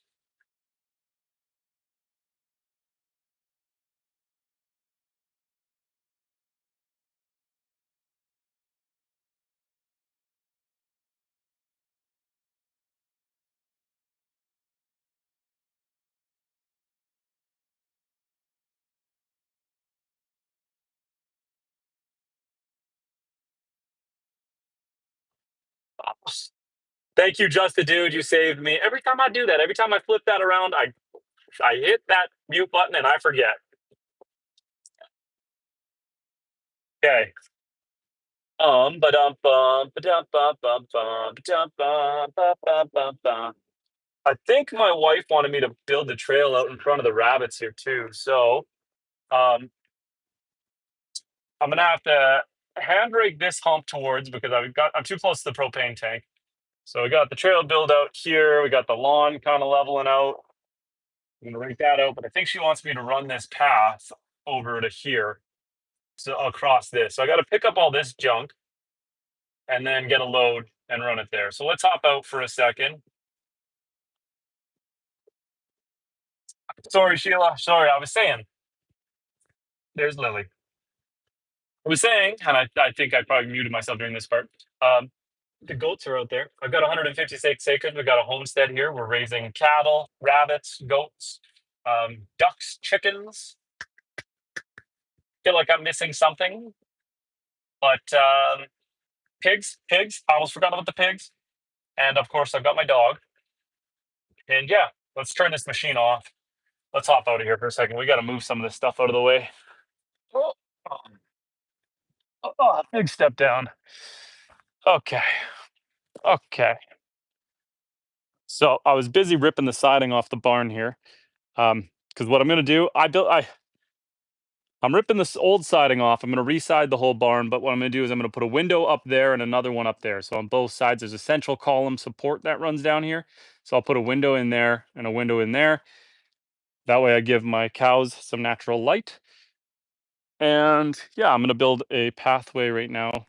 Thank you, Justin, dude. You saved me. Every time I do that, every time I flip that around, I hit that mute button and I forget. Okay. Ba-dum bum ba-dum bum bum bum ba-dum bum ba bum bum bum. I think my wife wanted me to build the trail out in front of the rabbits here too. So um I'm gonna have to hand rake this hump towards because I'm too close to the propane tank. So we got the trail build out here. We got the lawn kind of leveling out. I'm gonna rake that out, but I think she wants me to run this path over to here. So across this. So I got to pick up all this junk and then get a load and run it there. So let's hop out for a second. Sorry, Sheila. Sorry, I was saying. There's Lily. I was saying, and I think I probably muted myself during this part. Um, the goats are out there. I've got 156 acres. We've got a homestead here. We're raising cattle, rabbits, goats, ducks, chickens. Feel like I'm missing something, but pigs. I almost forgot about the pigs. And of course, I've got my dog. And yeah, let's turn this machine off. Let's hop out of here for a second. We got to move some of this stuff out of the way. Oh, big step down. Okay. Okay. So I was busy ripping the siding off the barn here. Because what I'm gonna do, I'm ripping this old siding off. I'm gonna reside the whole barn, but what I'm gonna do is I'm gonna put a window up there and another one up there. So on both sides, there's a central column support that runs down here. So I'll put a window in there and a window in there. That way I give my cows some natural light. And yeah, I'm gonna build a pathway right now,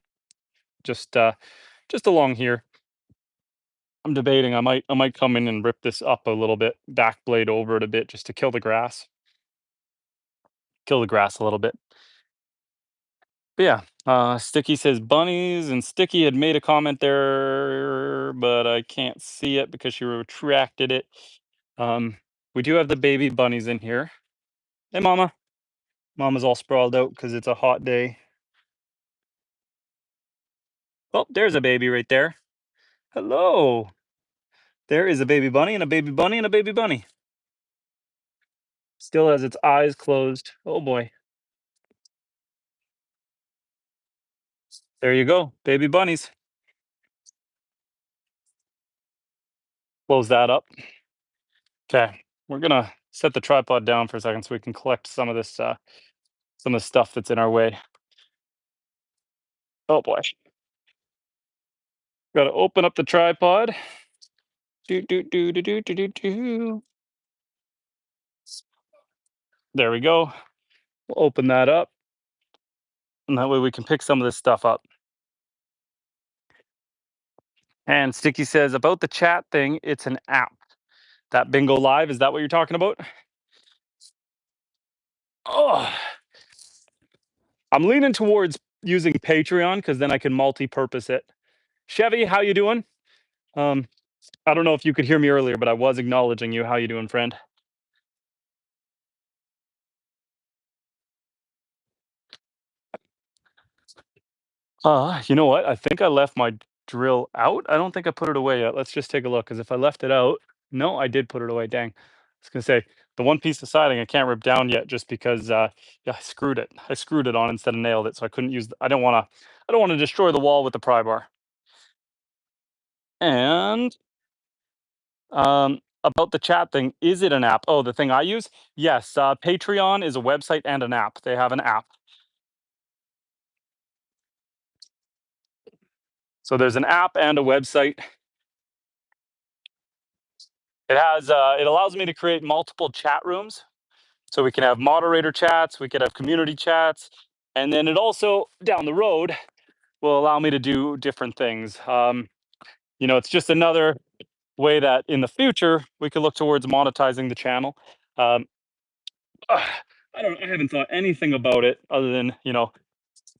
just along here. I'm debating. I might come in and rip this up a little bit, back blade over it a bit, just to kill the grass a little bit. But yeah, Sticky says bunnies, and Sticky had made a comment there, but I can't see it because she retracted it. Um, we do have the baby bunnies in here. Hey, Mama. Mama's all sprawled out because it's a hot day. Oh, there's a baby right there. Hello. There is a baby bunny and a baby bunny and a baby bunny. Still has its eyes closed. Oh boy. There you go, baby bunnies. Close that up. Okay, we're gonna set the tripod down for a second so we can collect some of this, some of the stuff that's in our way. Oh boy. Gotta open up the tripod. Do do do do do do do do. There we go. We'll open that up, and that way we can pick some of this stuff up. And Sticky says about the chat thing, it's an app. That Bingo Live, is that what you're talking about? Oh, I'm leaning towards using Patreon because then I can multi-purpose it. Chevy, how you doing? Um, I don't know if you could hear me earlier, but I was acknowledging you. How you doing, friend? You know what? I think I left my drill out. I don't think I put it away yet. Let's just take a look. Because if I left it out, no, I did put it away. Dang. I was gonna say the one piece of siding I can't rip down yet, just because yeah, I screwed it. I screwed it on instead of nailed it, so I couldn't use. I don't want to. I don't want to destroy the wall with the pry bar. And about the chat thing, is it an app? Oh, the thing I use? Yes. Patreon is a website and an app. They have an app. So there's an app and a website. It has it allows me to create multiple chat rooms. So we can have moderator chats, we could have community chats, and then it also down the road will allow me to do different things. It's just another way that in the future we could look towards monetizing the channel. Um, I haven't thought anything about it other than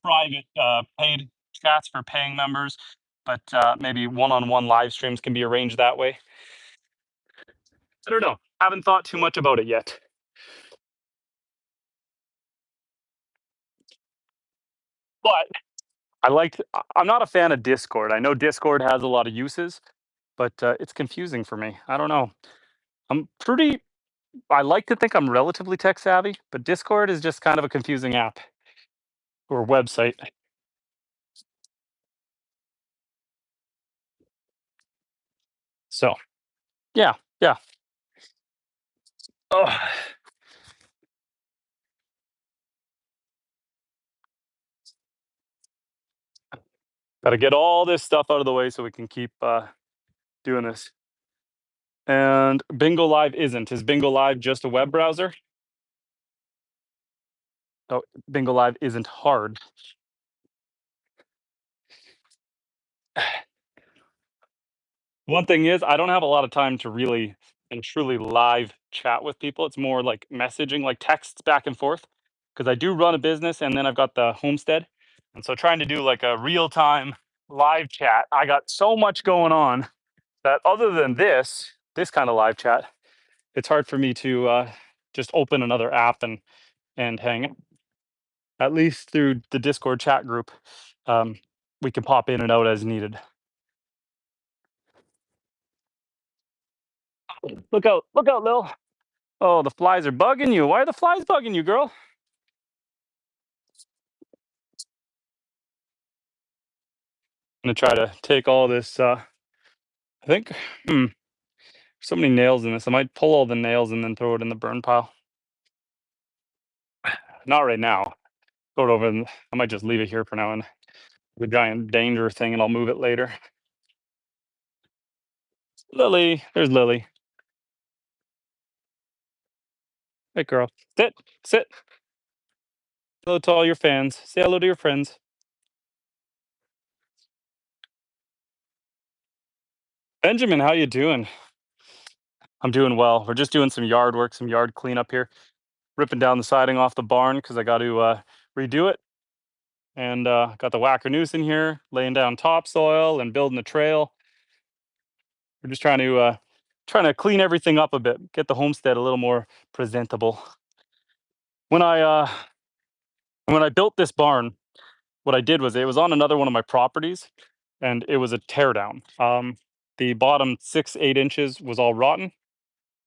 private paid chats for paying members, but maybe one-on-one live streams can be arranged that way. I don't know. Haven't thought too much about it yet. But I'm not a fan of Discord. I know Discord has a lot of uses, but it's confusing for me. I don't know. I'm pretty. I like to think I'm relatively tech savvy, but Discord is just kind of a confusing app or website. So yeah, yeah. Oh, got to get all this stuff out of the way so we can keep doing this. And Bingo Live isn't. Is Bingo Live just a web browser? Oh, Bingo Live isn't hard. One thing is, I don't have a lot of time to really and truly live chat with people. It's more like messaging, like texts back and forth, because I do run a business and then I've got the Homestead. And so trying to do like a real time live chat, I got so much going on that other than this kind of live chat, it's hard for me to just open another app and hang. At least through the Discord chat group, um, we can pop in and out as needed. Look out, Lil. Oh, the flies are bugging you. Why are the flies bugging you, girl? I'm gonna try to take all this. I think so many nails in this. I might pull all the nails and then throw it in the burn pile. Not right now. Throw it over, and I might just leave it here for now and the giant danger thing, and I'll move it later. Lily, there's Lily. Hey, girl, sit. Hello to all your fans. Say hello to your friends. Benjamin, how you doing? I'm doing well. We're just doing some yard work, some yard cleanup here, ripping down the siding off the barn because I got to redo it. And got the whacker noose in here, laying down topsoil and building a trail. We're just trying to clean everything up a bit, get the homestead a little more presentable. When I built this barn, what I did was it was on another one of my properties, and it was a teardown. The bottom 6-8 inches was all rotten.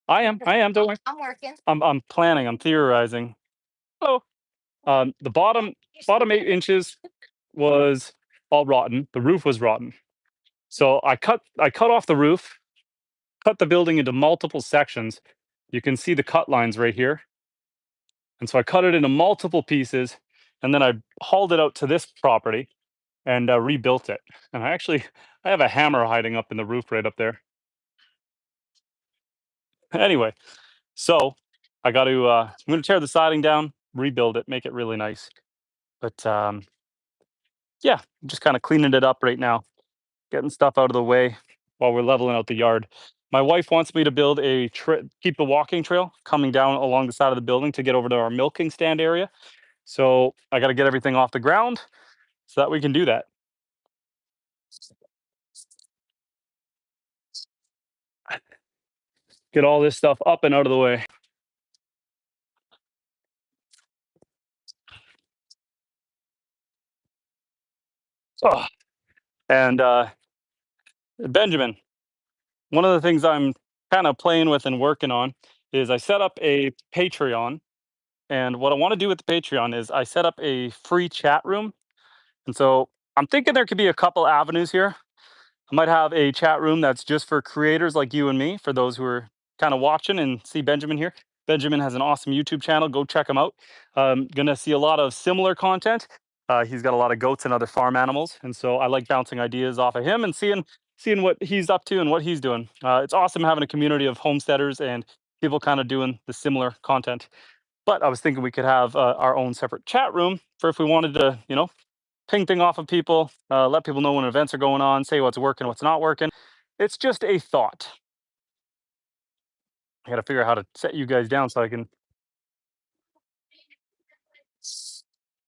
I am. Don't worry.
I'm working.
I'm planning. I'm theorizing. Oh, the bottom 8 inches was all rotten. The roof was rotten. So I cut off the roof, cut the building into multiple sections. You can see the cut lines right here. And so I cut it into multiple pieces, and then I hauled it out to this property and rebuilt it. And I have a hammer hiding up in the roof right up there. Anyway, so I got to I'm going to tear the siding down, rebuild it, make it really nice. But yeah, I'm just kind of cleaning it up right now. getting stuff out of the way while we're leveling out the yard. My wife wants me to build keep the walking trail coming down along the side of the building to get over to our milking stand area. So I got to get everything off the ground so that we can do that. Get all this stuff up and out of the way. Oh, and Benjamin, one of the things I'm kind of playing with and working on is I set up a Patreon. And what I want to do with the Patreon is I set up a free chat room. And so I'm thinking there could be a couple avenues here. I might have a chat room that's just for creators like you and me, for those who are kind of watching and see Benjamin here. Benjamin has an awesome YouTube channel. Go check him out. Gonna see a lot of similar content. He's got a lot of goats and other farm animals, and so I like bouncing ideas off of him and seeing what he's up to and what he's doing. It's awesome having a community of homesteaders and people kind of doing the similar content. But I was thinking we could have our own separate chat room for if we wanted to, ping thing off of people, let people know when events are going on, say what's working, what's not working. It's just a thought. I got to figure out how to set you guys down so I can.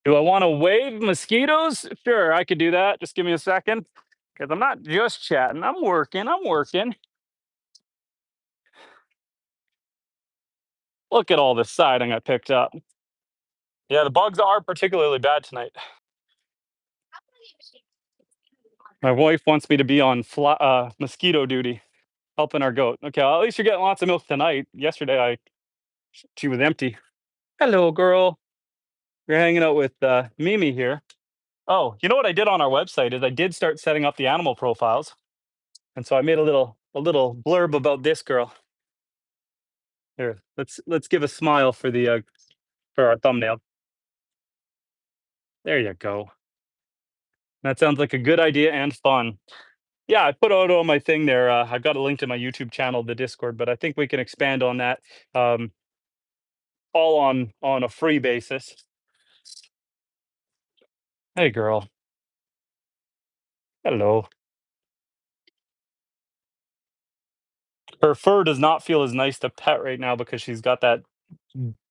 Do I want to wave mosquitoes? Sure, I could do that. Just give me a second, because I'm not just chatting. I'm working. I'm working. Look at all this siding I picked up. Yeah, the bugs are particularly bad tonight. My wife wants me to be on mosquito duty, helping our goat. Okay, well, at least you're getting lots of milk tonight. Yesterday, she was empty. Hello, girl. You're hanging out with Mimi here. Oh, you know what I did on our website is I did start setting up the animal profiles, and so I made a little blurb about this girl. Here, let's give a smile for the for our thumbnail. There you go. That sounds like a good idea and fun. Yeah, I put out on my thing there. I've got a link to my YouTube channel, the Discord, but I think we can expand on that, um, all on a free basis. Hey, girl. Hello. Her fur does not feel as nice to pet right now because she's got that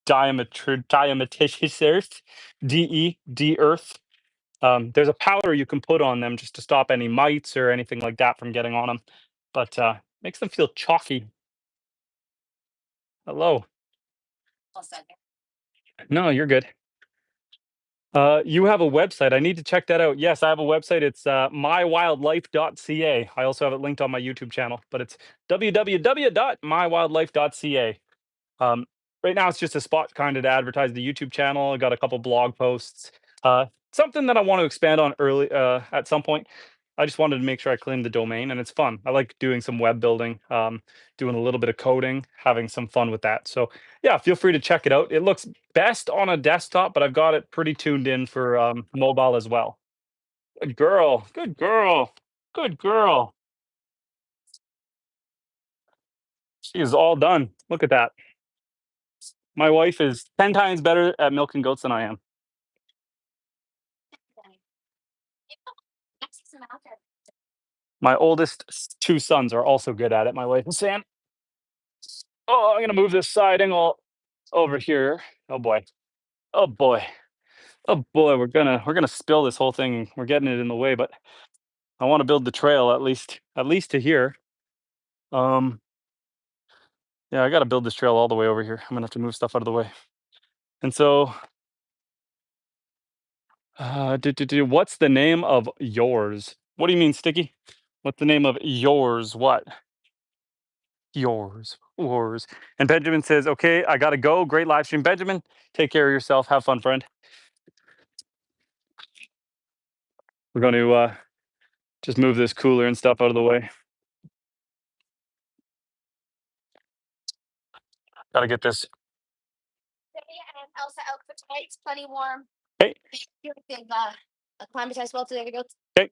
diatomaceous earth, DE earth. There's a powder you can put on them just to stop any mites or anything like that from getting on them, but makes them feel chalky. Hello. No, you're good. You have a website. I need to check that out. Yes, I have a website. It's mywildlife.ca. I also have it linked on my YouTube channel, but it's www.mywildlife.ca. Um, right now, it's just a spot kind of to advertise the YouTube channel. I got a couple blog posts. Something that I want to expand on early at some point. I just wanted to make sure I claimed the domain, and it's fun. I like doing some web building, doing a little bit of coding, having some fun with that. So yeah, feel free to check it out. It looks best on a desktop, but I've got it pretty tuned in for mobile as well. Good girl. Good girl. Good girl. She is all done. Look at that. My wife is 10 times better at milking goats than I am. My oldest two sons are also good at it, my wife and Sam. Oh, I'm gonna move this siding all over here. Oh boy. Oh boy. Oh boy, we're gonna spill this whole thing. We're getting it in the way, but I want to build the trail at least to here. Um, yeah, I gotta build this trail all the way over here. I'm gonna have to move stuff out of the way. And so what's the name of yours? What do you mean, Sticky? What's the name of yours? What? Yours. And Benjamin says, okay, I gotta go. Great live stream. Benjamin, take care of yourself. Have fun, friend. We're going to just move this cooler and stuff out of the way. Gotta get this. And Elsa out for tonight. It's plenty warm. Hey. They've acclimatized well to their goats. Okay.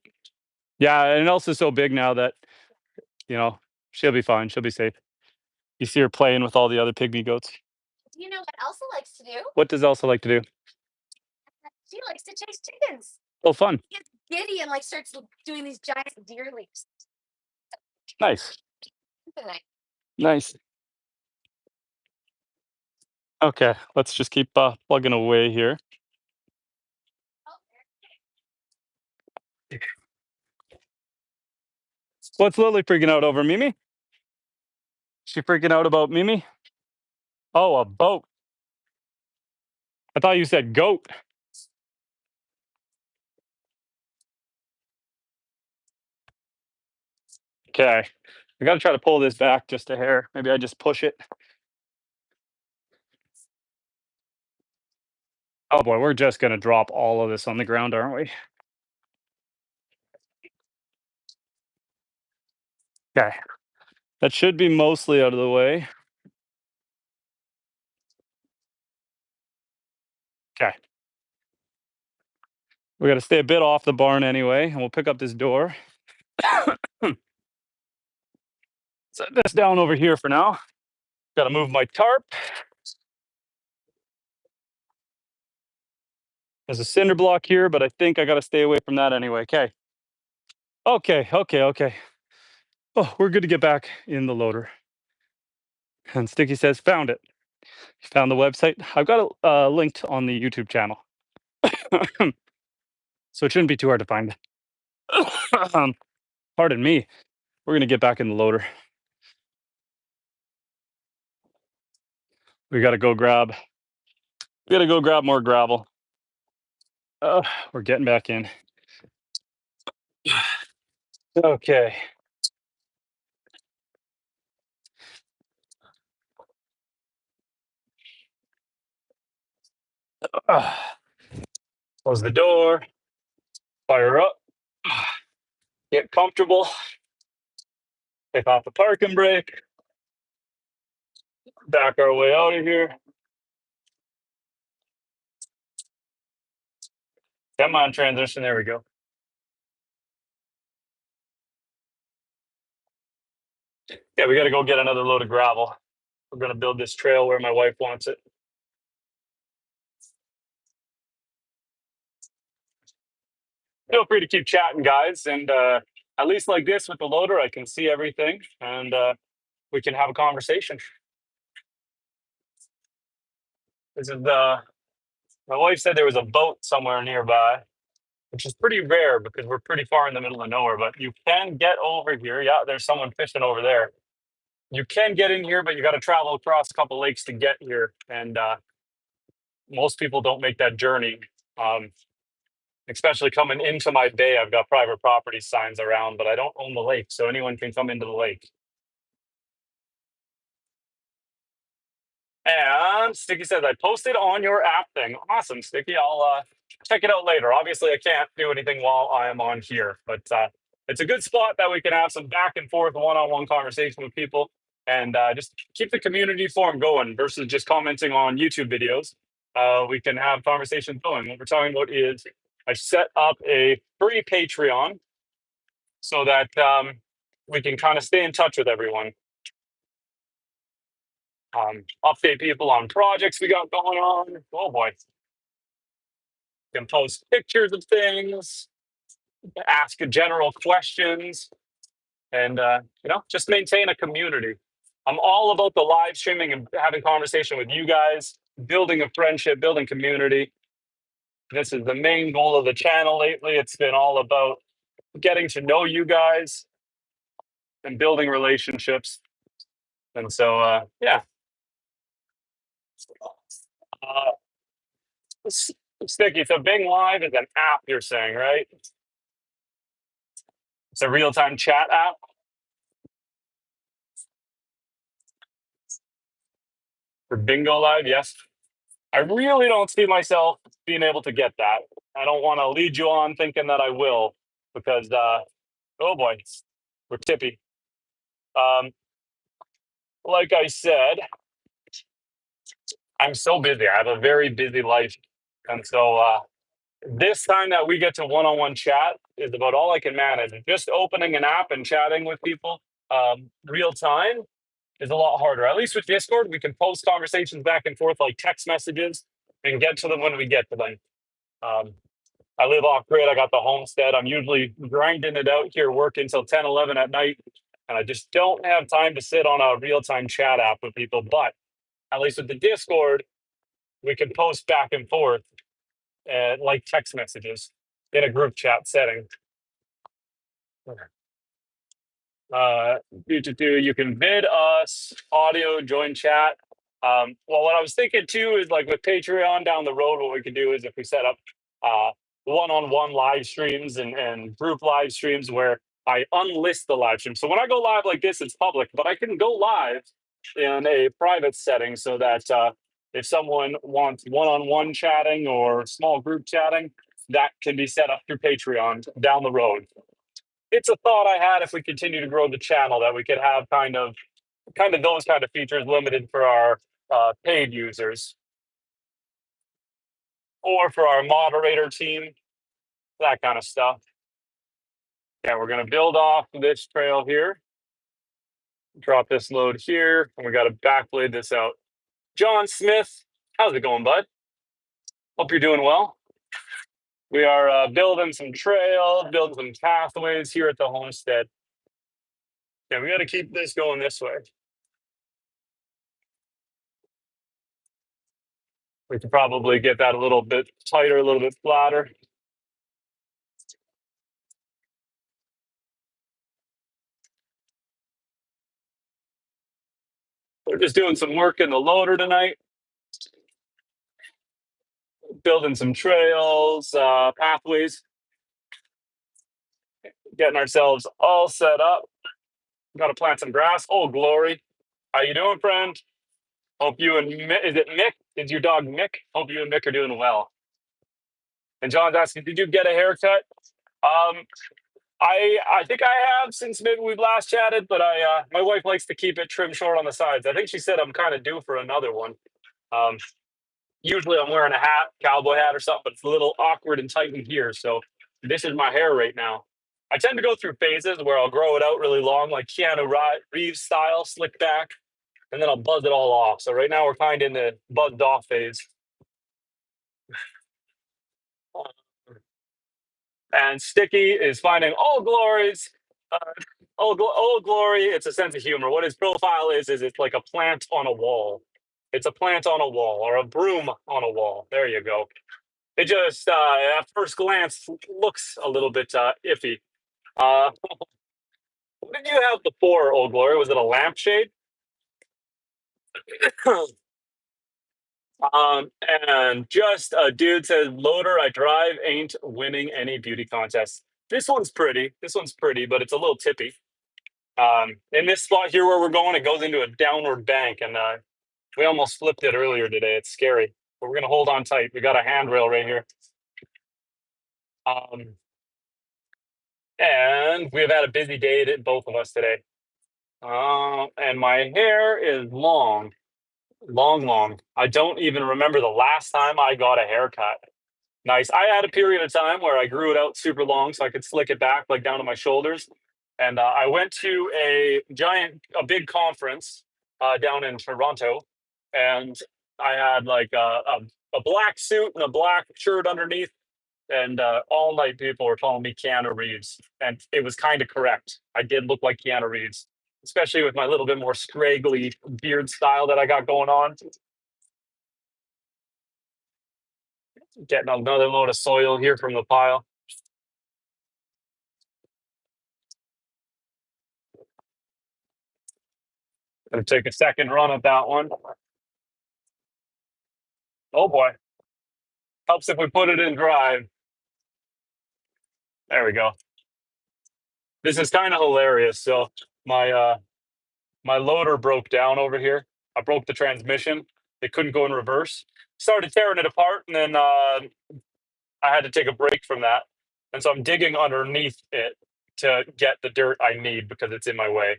Yeah, and Elsa's so big now that, she'll be fine. She'll be safe. You see her playing with all the other pygmy goats. Do you know what Elsa likes to do? What does Elsa like to do? She likes to chase chickens. Oh, fun.
giddy and like starts doing these giant deer leaps.
Nice.
Nice.
Nice. Okay, let's just keep plugging away here. What's Lily freaking out over, Mimi? She freaking out about Mimi? Oh, a boat. I thought you said goat. Okay. I got to try to pull this back just a hair. Maybe I just push it. Oh boy, we're just going to drop all of this on the ground, aren't we? Okay. That should be mostly out of the way. Okay. We got to stay a bit off the barn anyway, and we'll pick up this door. Set this down over here for now. Got to move my tarp. There's a cinder block here, but I think I got to stay away from that anyway. Okay. Okay. Oh, we're good to get back in the loader. And Sticky says, found it. Found the website. I've got it linked on the YouTube channel. So it shouldn't be too hard to find. Pardon me. We're going to get back in the loader. We got to go grab more gravel. We're getting back in. Okay. Close the door. Fire up. Get comfortable. Take off the parking brake. Back our way out of here. Come on, transition. There we go. Yeah, we got to go get another load of gravel. We're going to build this trail where my wife wants it. Feel free to keep chatting, guys. And at least like this with the loader, I can see everything and we can have a conversation. This is my wife said there was a boat somewhere nearby, which is pretty rare because we're pretty far in the middle of nowhere, but you can get over here. Yeah, there's someone fishing over there. You can get in here, but you got to travel across a couple lakes to get here. And most people don't make that journey. Especially coming into my bay, I've got private property signs around, but I don't own the lake, so anyone can come into the lake. And Sticky says, I posted on your app thing. Awesome, Sticky. I'll check it out later. Obviously, I can't do anything while I am on here, but it's a good spot that we can have some back and forth one-on-one conversation with people and just keep the community forum going versus just commenting on YouTube videos. We can have conversations going. What we're talking about is I set up a free Patreon so that we can kind of stay in touch with everyone. Update people on projects we got going on. Oh boy. Can post pictures of things, ask general questions, and just maintain a community. I'm all about the live streaming and having conversation with you guys, building a friendship, building community. This is the main goal of the channel lately. It's been all about getting to know you guys and building relationships. And so, yeah. Sticky, so Bing Live is an app you're saying, right? It's a real-time chat app. For Bingo Live, yes. I really don't see myself being able to get that. I don't want to lead you on thinking that I will because, oh boy, we're Tippy. Like I said, I'm so busy. I have a very busy life. And so this time that we get to one-on-one chat is about all I can manage. Just opening an app and chatting with people real time is a lot harder. At least with Discord, we can post conversations back and forth like text messages and get to them when we get to them. I live off grid. I got the homestead. I'm usually grinding it out here, working till 10, 11 at night. And I just don't have time to sit on a real time chat app with people. But at least with the Discord, we can post back and forth like text messages in a group chat setting. Uh, you can vid us, audio, join chat. Well, what I was thinking too is like with Patreon down the road, what we could do is if we set up uh, one-on-one live streams and group live streams where I unlist the live stream. So when I go live like this, it's public, but I can go live in a private setting so that if someone wants one-on-one chatting or small group chatting, that can be set up through Patreon down the road. It's a thought I had if we continue to grow the channel that we could have kind of those kind of features limited for our paid users or for our moderator team, that kind of stuff. Yeah, we're going to build off this trail here, drop this load here, and we got to backblade this out. John Smith, how's it going, bud? Hope you're doing well. We are building some trails, building some pathways here at the homestead. Yeah, we got to keep this going this way. We could probably get that a little bit tighter, a little bit flatter. We're just doing some work in the loader tonight, building some trails, pathways, getting ourselves all set up. Got to plant some grass. Oh, Glory. How you doing, friend? Hope you and is it Mick? Is your dog Mick? Hope you and Mick are doing well. And John's asking, did you get a haircut? I think I have since maybe we've last chatted, but my wife likes to keep it trimmed short on the sides. I think she said I'm kind of due for another one. Usually I'm wearing a hat, cowboy hat or something, but it's a little awkward and tight in here. So this is my hair right now. I tend to go through phases where I'll grow it out really long, like Keanu Reeves style, slick back, and then I'll buzz it all off. So right now we're kind of in the buzzed off phase. And Sticky is finding all glories. Old Glory, it's a sense of humor. What his profile is it's like a plant on a wall. It's a plant on a wall or a broom on a wall. There you go. It just, at first glance, looks a little bit iffy. What did you have before, Old Glory? Was it a lampshade? And just a dude says, loader I drive ain't winning any beauty contests. This one's pretty. This one's pretty, but it's a little tippy. In this spot here where we're going, it goes into a downward bank, and we almost flipped it earlier today. It's scary, but we're gonna hold on tight. We got a handrail right here. And we've had a busy day, both of us today. And my hair is long. I don't even remember the last time I got a haircut. Nice. I had a period of time where I grew it out super long so I could slick it back like down to my shoulders. And I went to a big conference down in Toronto, and I had like a black suit and a black shirt underneath. And all night people were calling me Keanu Reeves, and it was kind of correct. I did look like Keanu Reeves, especially with my little bit more scraggly beard style that I got going on. Getting another load of soil here from the pile. Gonna take a second run at that one. Oh boy. Helps if we put it in drive. There we go. This is kind of hilarious. So my loader broke down over here. I broke the transmission. It couldn't go in reverse. Started tearing it apart, and then I had to take a break from that. And so I'm digging underneath it to get the dirt I need because it's in my way.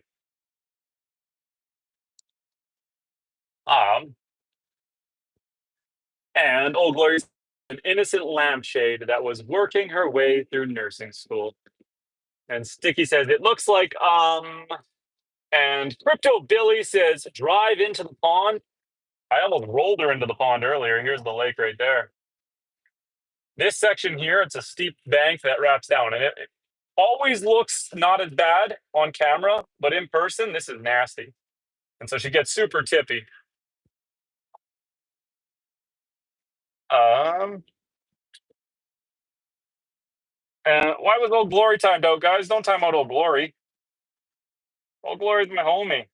And Old Glory's an innocent lampshade that was working her way through nursing school. And Sticky says, it looks like, and Crypto Billy says, drive into the pond. I almost rolled her into the pond earlier. Here's the lake right there. This section here, it's a steep bank that wraps down, and it always looks not as bad on camera, but in person, this is nasty. And so she gets super tippy. And why was Old Glory timed out, guys? Don't time out Old Glory. Old Glory's my homie.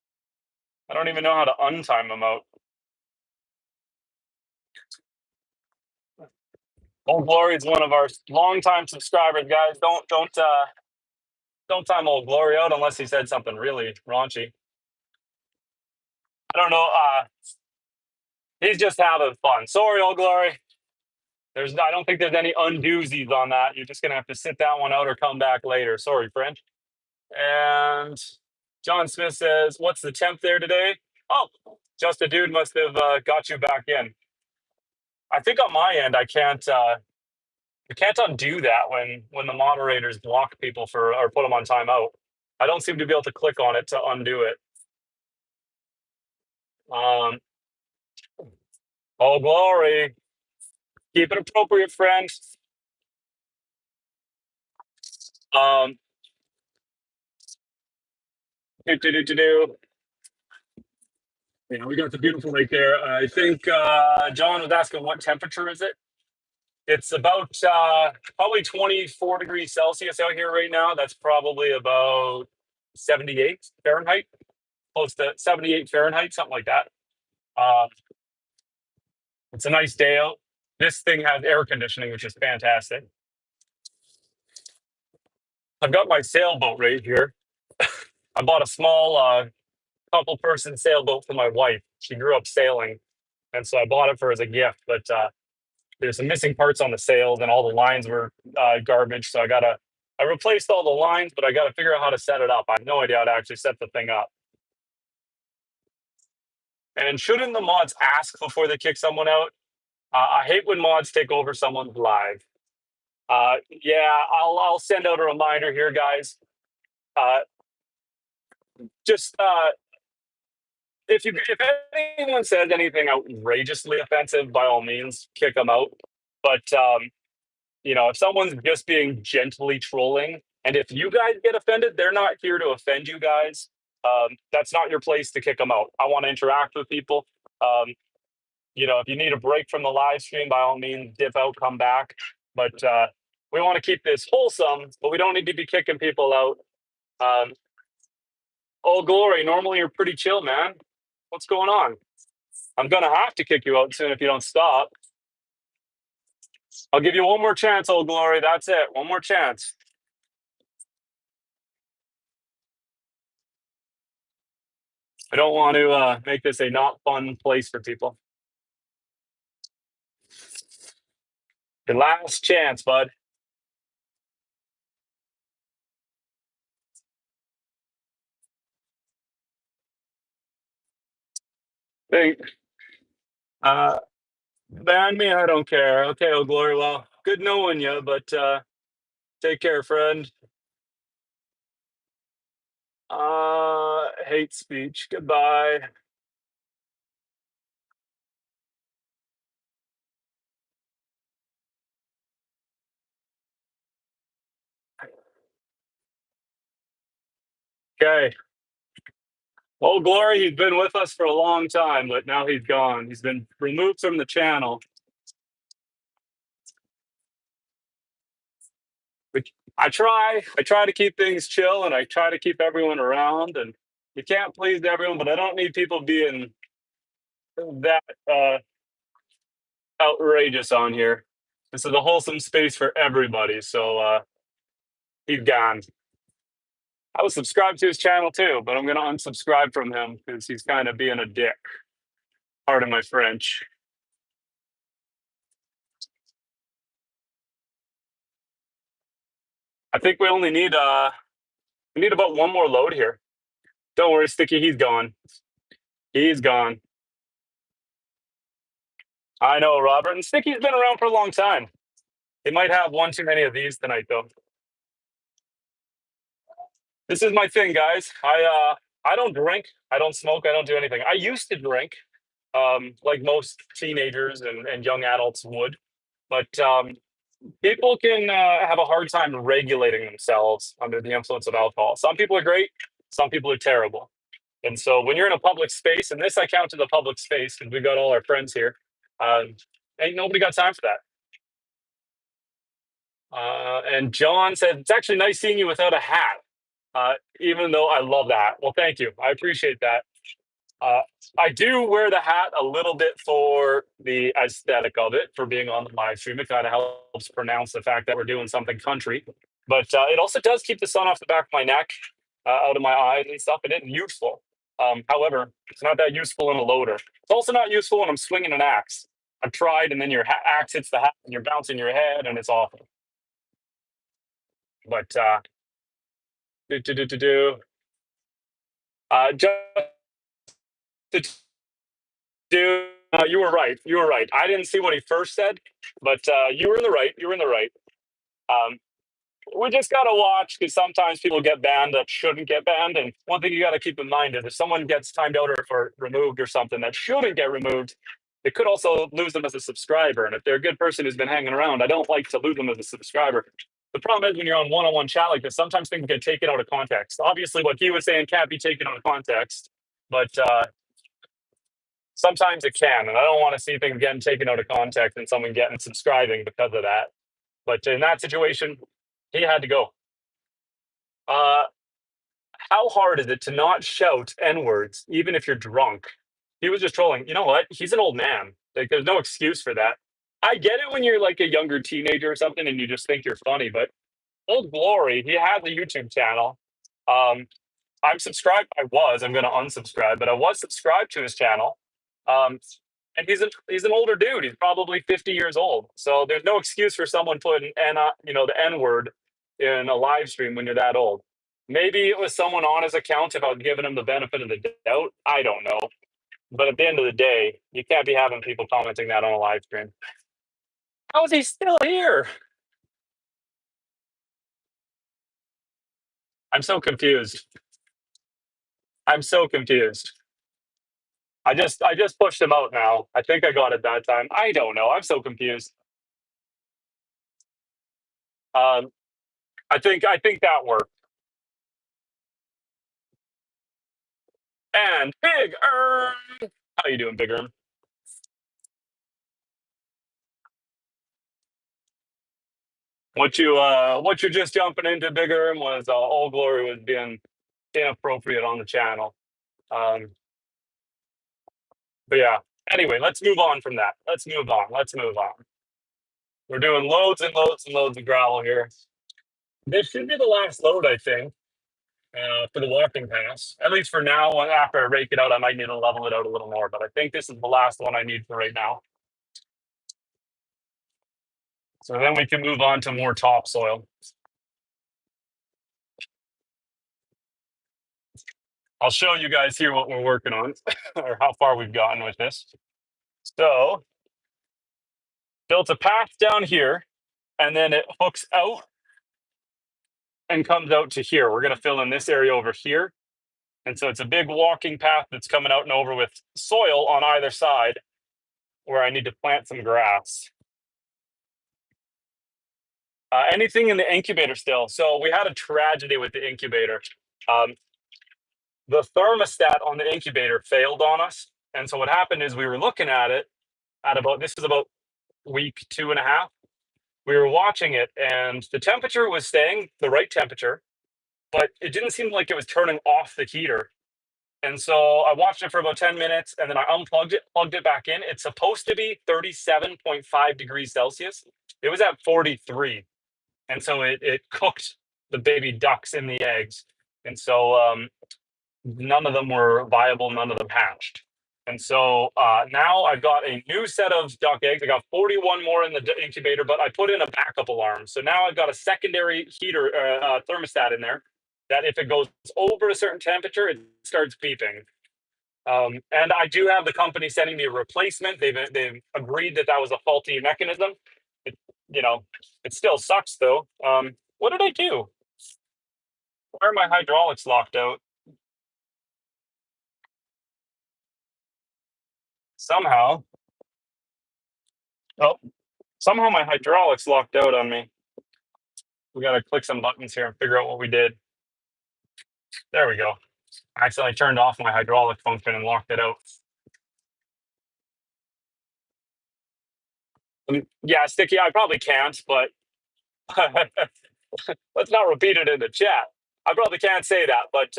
I don't even know how to untime him out. Old Glory is one of our longtime subscribers, guys. Don't time Old Glory out unless he said something really raunchy. I don't know. He's just having fun. Sorry, Old Glory. I don't think there's any undoozies on that. You're just gonna have to sit that one out or come back later. Sorry, friend. And John Smith says, "What's the temp there today?" Oh, just a dude must have got you back in. I think on my end, I can't undo that when the moderators block people for or put them on timeout. I don't seem to be able to click on it to undo it. Oh glory! Keep it appropriate, friend. Do. We got the beautiful lake there. I think John was asking what temperature is it? It's about probably 24 degrees Celsius out here right now. That's probably about 78 Fahrenheit, close to 78 Fahrenheit, something like that. It's a nice day out. This thing has air conditioning, which is fantastic. I've got my sailboat right here. I bought a small couple person sailboat for my wife. She grew up sailing, and so I bought it for her as a gift. But there's some missing parts on the sails, and all the lines were garbage. So I replaced all the lines, but I gotta figure out how to set it up. I have no idea how to actually set the thing up. And shouldn't the mods ask before they kick someone out? I hate when mods take over someone's live. Yeah, I'll send out a reminder here, guys. Just if anyone says anything outrageously offensive, by all means, kick them out. But if someone's just being gently trolling, and if you guys get offended, they're not here to offend you guys. That's not your place to kick them out. I want to interact with people. If you need a break from the live stream, by all means, dip out, come back. But we want to keep this wholesome, but we don't need to be kicking people out. Oh, Glory, normally you're pretty chill, man. What's going on? I'm going to have to kick you out soon if you don't stop. I'll give you one more chance, Old Glory. That's it. One more chance. I don't want to make this a not fun place for people. Your last chance, bud. Think. Ban me, I don't care. Okay, Old Glory. Well, good knowing you, but take care, friend. Hate speech. Goodbye. Okay. Old Glory, he's been with us for a long time, but now he's gone. He's been removed from the channel. I try to keep things chill, and I try to keep everyone around, and you can't please everyone, but I don't need people being that outrageous on here. This is a wholesome space for everybody, so he's gone. I was subscribed to his channel too, but I'm going to unsubscribe from him because he's kind of being a dick. Pardon my French. I think we only need about one more load here. Don't worry, Sticky, he's gone. He's gone. I know, Robert. And Sticky's been around for a long time. He might have one too many of these tonight, though. This is my thing, guys. I don't drink. I don't smoke. I don't do anything. I used to drink, like most teenagers and young adults would. But People can have a hard time regulating themselves under the influence of alcohol. Some people are great, some people are terrible. And so when you're in a public space, and this I count as a public space because we got all our friends here, ain't nobody got time for that. And John said, it's actually nice seeing you without a hat, even though I love that. Well, thank you. I appreciate that. Uh, I do wear the hat a little bit for the aesthetic of it, for being on the live stream. It kind of helps pronounce the fact that we're doing something country. But it also does keep the sun off the back of my neck, out of my eyes and stuff, and it's useful. However, it's not that useful in a loader. It's also not useful when I'm swinging an axe. I've tried, and then your axe hits the hat, and you're bouncing your head, and it's awful. But do do do do do. Just to do. You were right. You were right. I didn't see what he first said, but you were in the right. You were in the right. Um, we just got to watch because sometimes people get banned that shouldn't get banned. And one thing you got to keep in mind is if someone gets timed out or removed or something that shouldn't get removed, it could also lose them as a subscriber. And if they're a good person who's been hanging around, I don't like to lose them as a subscriber. The problem is when you're on one-on-one chat like this, sometimes things get taken out of context. Obviously, what he was saying can't be taken out of context, but sometimes it can. And I don't want to see things getting taken out of context and someone getting subscribing because of that. But in that situation, he had to go. Uh, how hard is it to not shout N words, even if you're drunk? He was just trolling. You know what? He's an old man. Like, there's no excuse for that. I get it when you're like a younger teenager or something and you just think you're funny, but Old Glory, he has a YouTube channel. Um, I'm subscribed. I was. I'm going to unsubscribe, but I was subscribed to his channel. Um, and he's an older dude. He's probably 50 years old. So there's no excuse for someone putting the N word in a live stream when you're that old. Maybe it was someone on his account about giving him the benefit of the doubt. I don't know. But at the end of the day, you can't be having people commenting that on a live stream. How is he still here? I'm so confused. I'm so confused. I just pushed him out now. I think I got it that time. I don't know. I'm so confused. Um, I think that worked. And Big Erm, how you doing, Big Erm? What you're just jumping into, Big Erm, was Old Glory was being inappropriate on the channel. Um, but yeah. Anyway, let's move on from that. Let's move on. Let's move on. We're doing loads and loads and loads of gravel here. This should be the last load, I think, for the walking pass. At least for now. After I rake it out, I might need to level it out a little more. But I think this is the last one I need for right now. So then we can move on to more topsoil. I'll show you guys here what we're working on or how far we've gotten with this. So built a path down here and then it hooks out and comes out to here. We're going to fill in this area over here. And so it's a big walking path that's coming out and over with soil on either side where I need to plant some grass. Anything in the incubator still. So we had a tragedy with the incubator. The thermostat on the incubator failed on us. And so what happened is we were looking at it at this is about week 2.5. We were watching it and the temperature was staying the right temperature, but it didn't seem like it was turning off the heater. And so I watched it for about 10 minutes and then I unplugged it, plugged it back in. It's supposed to be 37.5 degrees Celsius. It was at 43. And so it cooked the baby ducks in the eggs. And so none of them were viable, none of them hatched. And so now I've got a new set of duck eggs. I got 41 more in the incubator, but I put in a backup alarm. So now I've got a secondary heater thermostat in there that if it goes over a certain temperature, it starts beeping. And I do have the company sending me a replacement. They've agreed that was a faulty mechanism. It still sucks though. What did I do? Why are my hydraulics locked out? Somehow. Oh, Somehow my hydraulics locked out on me. We got to click some buttons here and figure out what we did. There we go. I accidentally turned off my hydraulic function and locked it out. Yeah, Sticky, I probably can't, but let's not repeat it in the chat. I probably can't say that, but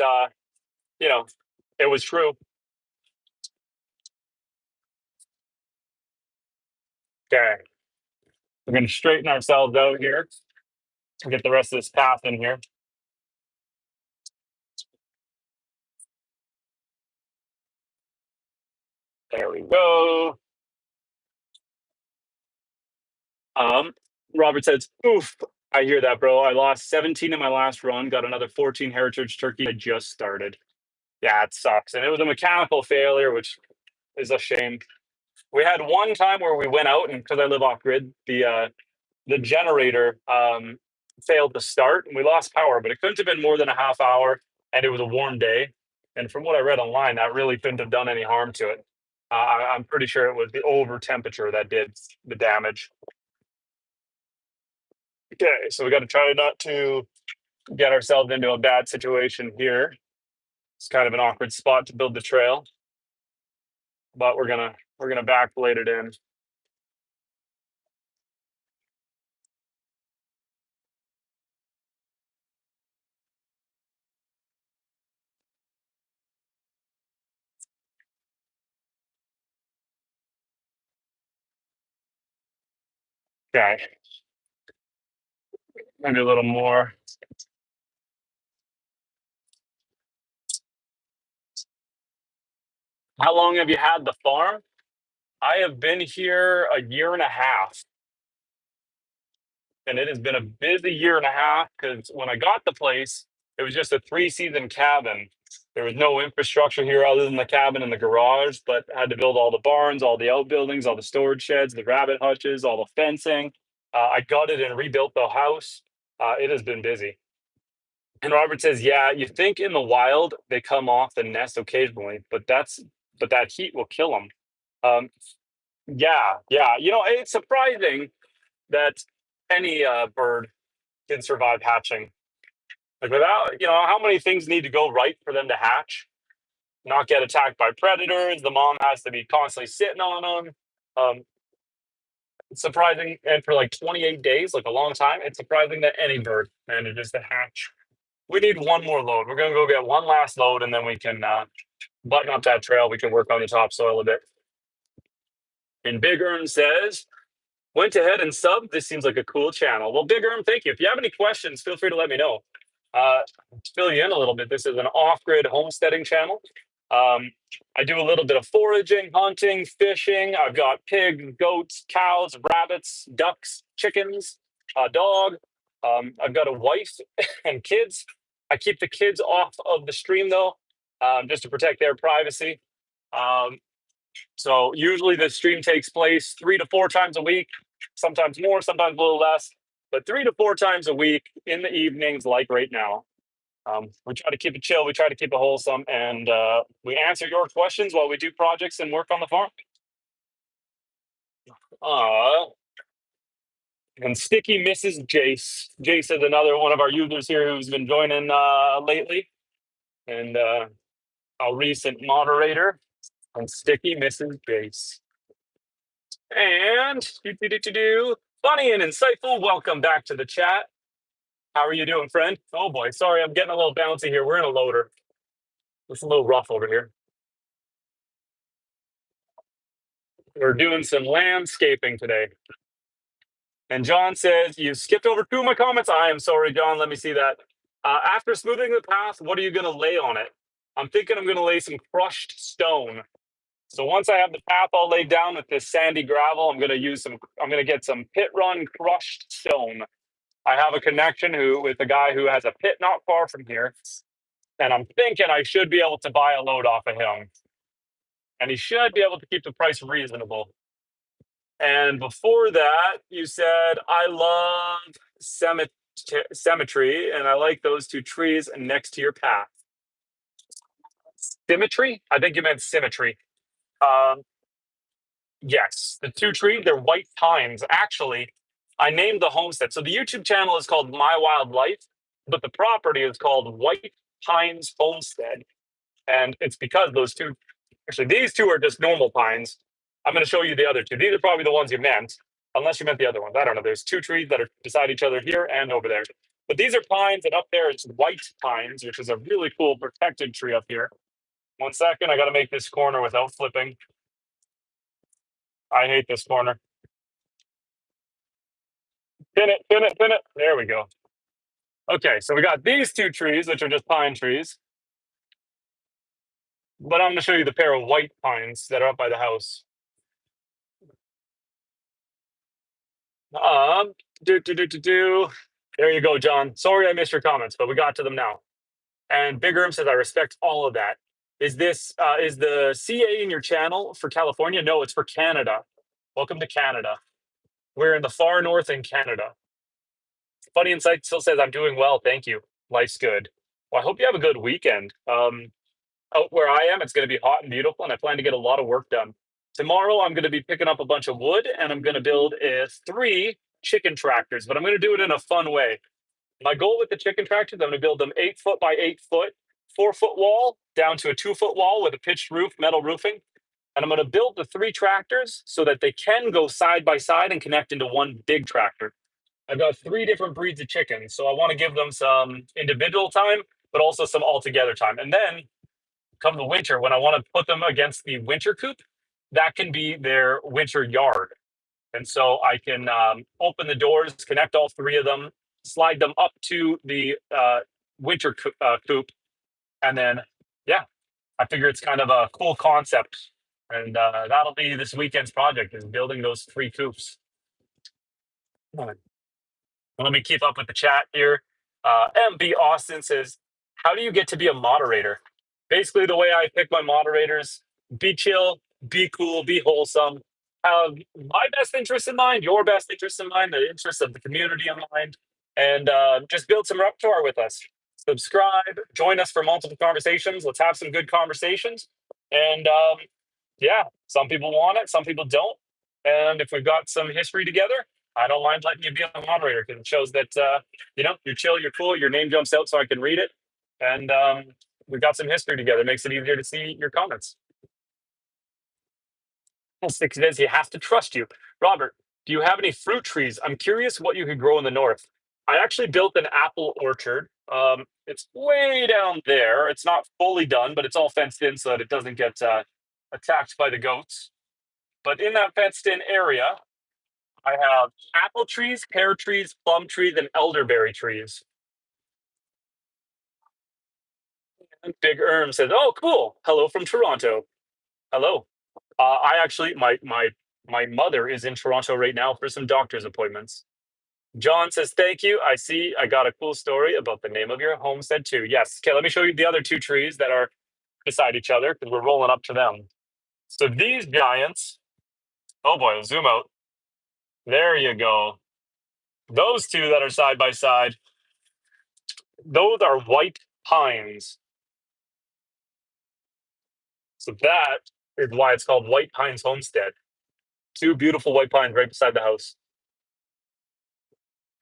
you know, it was true. Okay. We're going to straighten ourselves out here and get the rest of this path in here. There we go. Robert says, oof, I hear that, bro. I lost 17 in my last run, got another 14 heritage turkey. I just started. Yeah, it sucks. And it was a mechanical failure, which is a shame. We had one time where we went out, and because I live off grid, the generator failed to start and we lost power, but it couldn't have been more than a half hour, and it was a warm day. And from what I read online, that really couldn't have done any harm to it. I'm pretty sure it was the over temperature that did the damage. Okay, so we got to try not to get ourselves into a bad situation here. It's kind of an awkward spot to build the trail, but we're gonna backblade it in. Okay, maybe a little more. How long have you had the farm? I have been here a year and a half, and it has been a busy year and a half because when I got the place, it was just a 3-season cabin. There was no infrastructure here other than the cabin and the garage, but I had to build all the barns, all the outbuildings, all the storage sheds, the rabbit hutches, all the fencing. I gutted and rebuilt the house. It has been busy. And Robert says, "Yeah, you think in the wild they come off the nest occasionally, but that heat will kill them." Um, yeah. It's surprising that any bird can survive hatching. Like without, how many things need to go right for them to hatch? Not get attacked by predators. The mom has to be constantly sitting on them. It's surprising, and for like 28 days, like a long time, it's surprising that any bird manages to hatch. We need one more load. We're gonna go get one last load, and then we can button up that trail. We can work on the topsoil a bit. And Big Earn says, went ahead and subbed. This seems like a cool channel. Well, Big Earn, thank you. If you have any questions, feel free to let me know. To fill you in a little bit, this is an off-grid homesteading channel. I do a little bit of foraging, hunting, fishing. I've got pigs, goats, cows, rabbits, ducks, chickens, a dog. I've got a wife and kids. I keep the kids off of the stream though, just to protect their privacy. So usually the stream takes place 3 to 4 times a week, sometimes more, sometimes a little less, but 3 to 4 times a week in the evenings, like right now. We try to keep it chill. We try to keep it wholesome, and we answer your questions while we do projects and work on the farm. And Sticky misses Jace. Jace is another one of our users here who's been joining lately, and a recent moderator. And Sticky misses Jace. And funny and insightful. Welcome back to the chat. How are you doing, friend? Oh boy, sorry, I'm getting a little bouncy here. We're in a loader. It's a little rough over here. We're doing some landscaping today. And John says, you skipped over 2 of my comments. I am sorry, John. Let me see that. After smoothing the path, what are you going to lay on it? I'm thinking I'm going to lay some crushed stone. So once I have the path all laid down with this sandy gravel, I'm going to get some pit run crushed stone. I have a connection with a guy who has a pit not far from here. And I'm thinking I should be able to buy a load off of him. And he should be able to keep the price reasonable. And before that, you said, I love symmetry, and I like those 2 trees next to your path. Symmetry? I think you meant symmetry. Yes, the two trees, they're white pines. Actually, I named the homestead. So the YouTube channel is called My Wild Life, but the property is called White Pines Homestead. And it's because those two, actually, these two are just normal pines. I'm going to show you the other two. These are probably the ones you meant, unless you meant the other ones. I don't know. There's two trees that are beside each other here and over there. But these are pines, and up there it's white pines, which is a really cool protected tree up here. 1 second, I got to make this corner without flipping. I hate this corner. Pin it, pin it, pin it. There we go. Okay, so we got these two trees, which are just pine trees. But I'm going to show you the pair of white pines that are up by the house. Um, There you go, John. Sorry I missed your comments, but we got to them now. And Big Erm says, I respect all of that. Is this is the CA in your channel for California? No, it's for Canada. Welcome to Canada. We're in the far north in Canada. Funny Insight still says, I'm doing well. Thank you. Life's good. Well, I hope you have a good weekend. Out where I am, it's going to be hot and beautiful, and I plan to get a lot of work done. Tomorrow, I'm going to be picking up a bunch of wood, and I'm going to build 3 chicken tractors, but I'm going to do it in a fun way. My goal with the chicken tractors, I'm going to build them 8 foot by 8 foot, 4 foot wall down to a 2 foot wall with a pitched roof, metal roofing. And I'm going to build the 3 tractors so that they can go side by side and connect into one big tractor. I've got 3 different breeds of chickens, so I want to give them some individual time, but also some all together time. And then come the winter, when I want to put them against the winter coop, that can be their winter yard. And so I can open the doors, connect all 3 of them, slide them up to the winter coop. And then, yeah, I figure it's kind of a cool concept. And that'll be this weekend's project, is building those 3 coops. Let me keep up with the chat here. MB Austin says, how do you get to be a moderator? Basically, the way I pick my moderators, be chill, be cool, be wholesome, have my best interest in mind, your best interest in mind, the interests of the community in mind, and just build some repertoire with us. Subscribe, join us for multiple conversations. Let's have some good conversations. And yeah, some people want it, some people don't. And if we've got some history together, I don't mind letting you be a moderator, because it shows that you're chill, you're cool, your name jumps out so I can read it, and we've got some history together. It makes it easier to see your comments. Stick says he has to trust you. Robert, do you have any fruit trees? I'm curious what you could grow in the north. I actually built an apple orchard. It's way down there. It's not fully done, but it's all fenced in so that it doesn't get attacked by the goats. But in that fenced in area, I have apple trees, pear trees, plum trees, and elderberry trees. And Big Erm says, "Oh, cool! Hello from Toronto. Hello. I actually, my mother is in Toronto right now for some doctor's appointments." John says, "Thank you. I see. I got a cool story about the name of your homestead too." Yes. Okay. Let me show you the other 2 trees that are beside each other, because we're rolling up to them. So these giants. Oh boy, I'll zoom out. There you go. Those 2 that are side by side, those are white pines. So that is why it's called White Pines Homestead. 2 beautiful white pines right beside the house.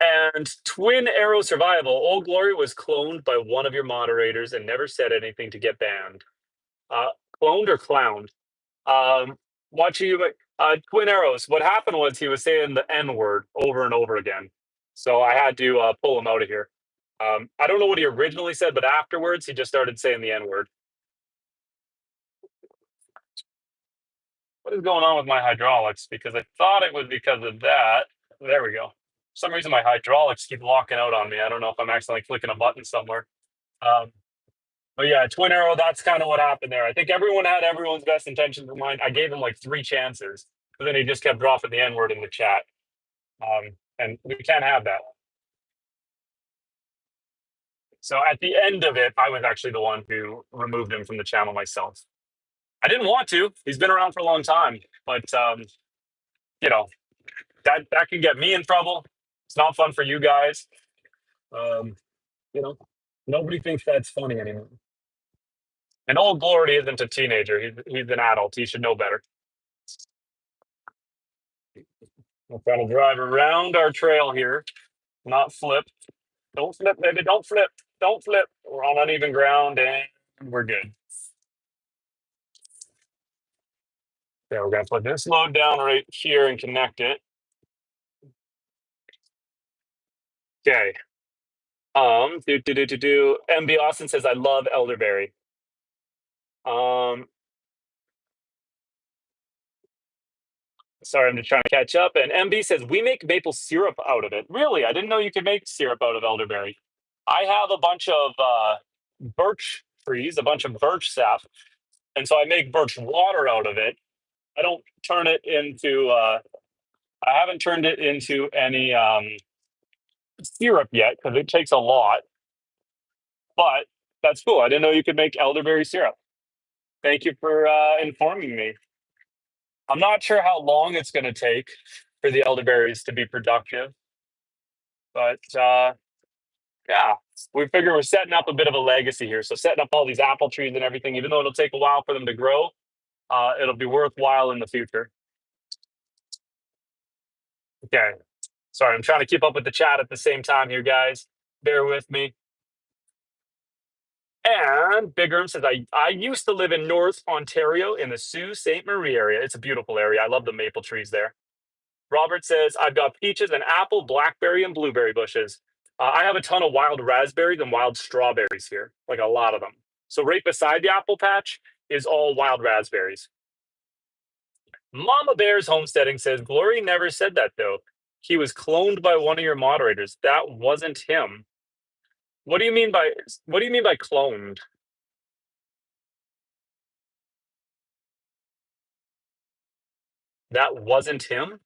And Twin Arrow Survival. Old Glory was cloned by one of your moderators and never said anything to get banned. Cloned or clowned? Watching you, Twin Arrows. What happened was he was saying the N word over and over again. So I had to pull him out of here. I don't know what he originally said, but afterwards he just started saying the N word. What is going on with my hydraulics? Because I thought it was because of that. There we go. For some reason, my hydraulics keep locking out on me. I don't know if I'm accidentally clicking a button somewhere. Um, but yeah, Twin Arrow, that's kind of what happened there. I think everyone had everyone's best intentions in mind. I gave him like 3 chances, but then he just kept dropping the N word in the chat. And we can't have that. So at the end of it, I was actually the one who removed him from the channel myself. I didn't want to. He's been around for a long time, but you know, that can get me in trouble. It's not fun for you guys. You know, nobody thinks that's funny anymore. And Old Glory isn't a teenager. He's an adult. He should know better. We're trying to drive around our trail here, not flip. Don't flip, baby. Don't flip. Don't flip. We're on uneven ground and we're good. Okay, we're gonna put this load down right here and connect it. Okay. MB Austin says I love elderberry. Sorry, I'm just trying to catch up. And MB says we make maple syrup out of it. Really? I didn't know you could make syrup out of elderberry. I have a bunch of birch trees, a bunch of birch sap, and so I make birch water out of it. I don't turn it into. I haven't turned it into any syrup yet because it takes a lot. But that's cool. I didn't know you could make elderberry syrup. Thank you for informing me. I'm not sure how long it's going to take for the elderberries to be productive, but yeah, we figure we're setting up a bit of a legacy here. So setting up all these apple trees and everything, even though it'll take a while for them to grow, it'll be worthwhile in the future. Okay. Sorry, I'm trying to keep up with the chat at the same time here, guys. Bear with me. And Big Erm says, I used to live in North Ontario in the Sault Ste. Marie area. It's a beautiful area. I love the maple trees there. Robert says, I've got peaches and apple, blackberry, and blueberry bushes. I have a ton of wild raspberries and wild strawberries here, like a lot of them. So right beside the apple patch is all wild raspberries. Mama Bear's homesteading says, Glory never said that, though. He was cloned by one of your moderators. That wasn't him. What do you mean by cloned? That wasn't him?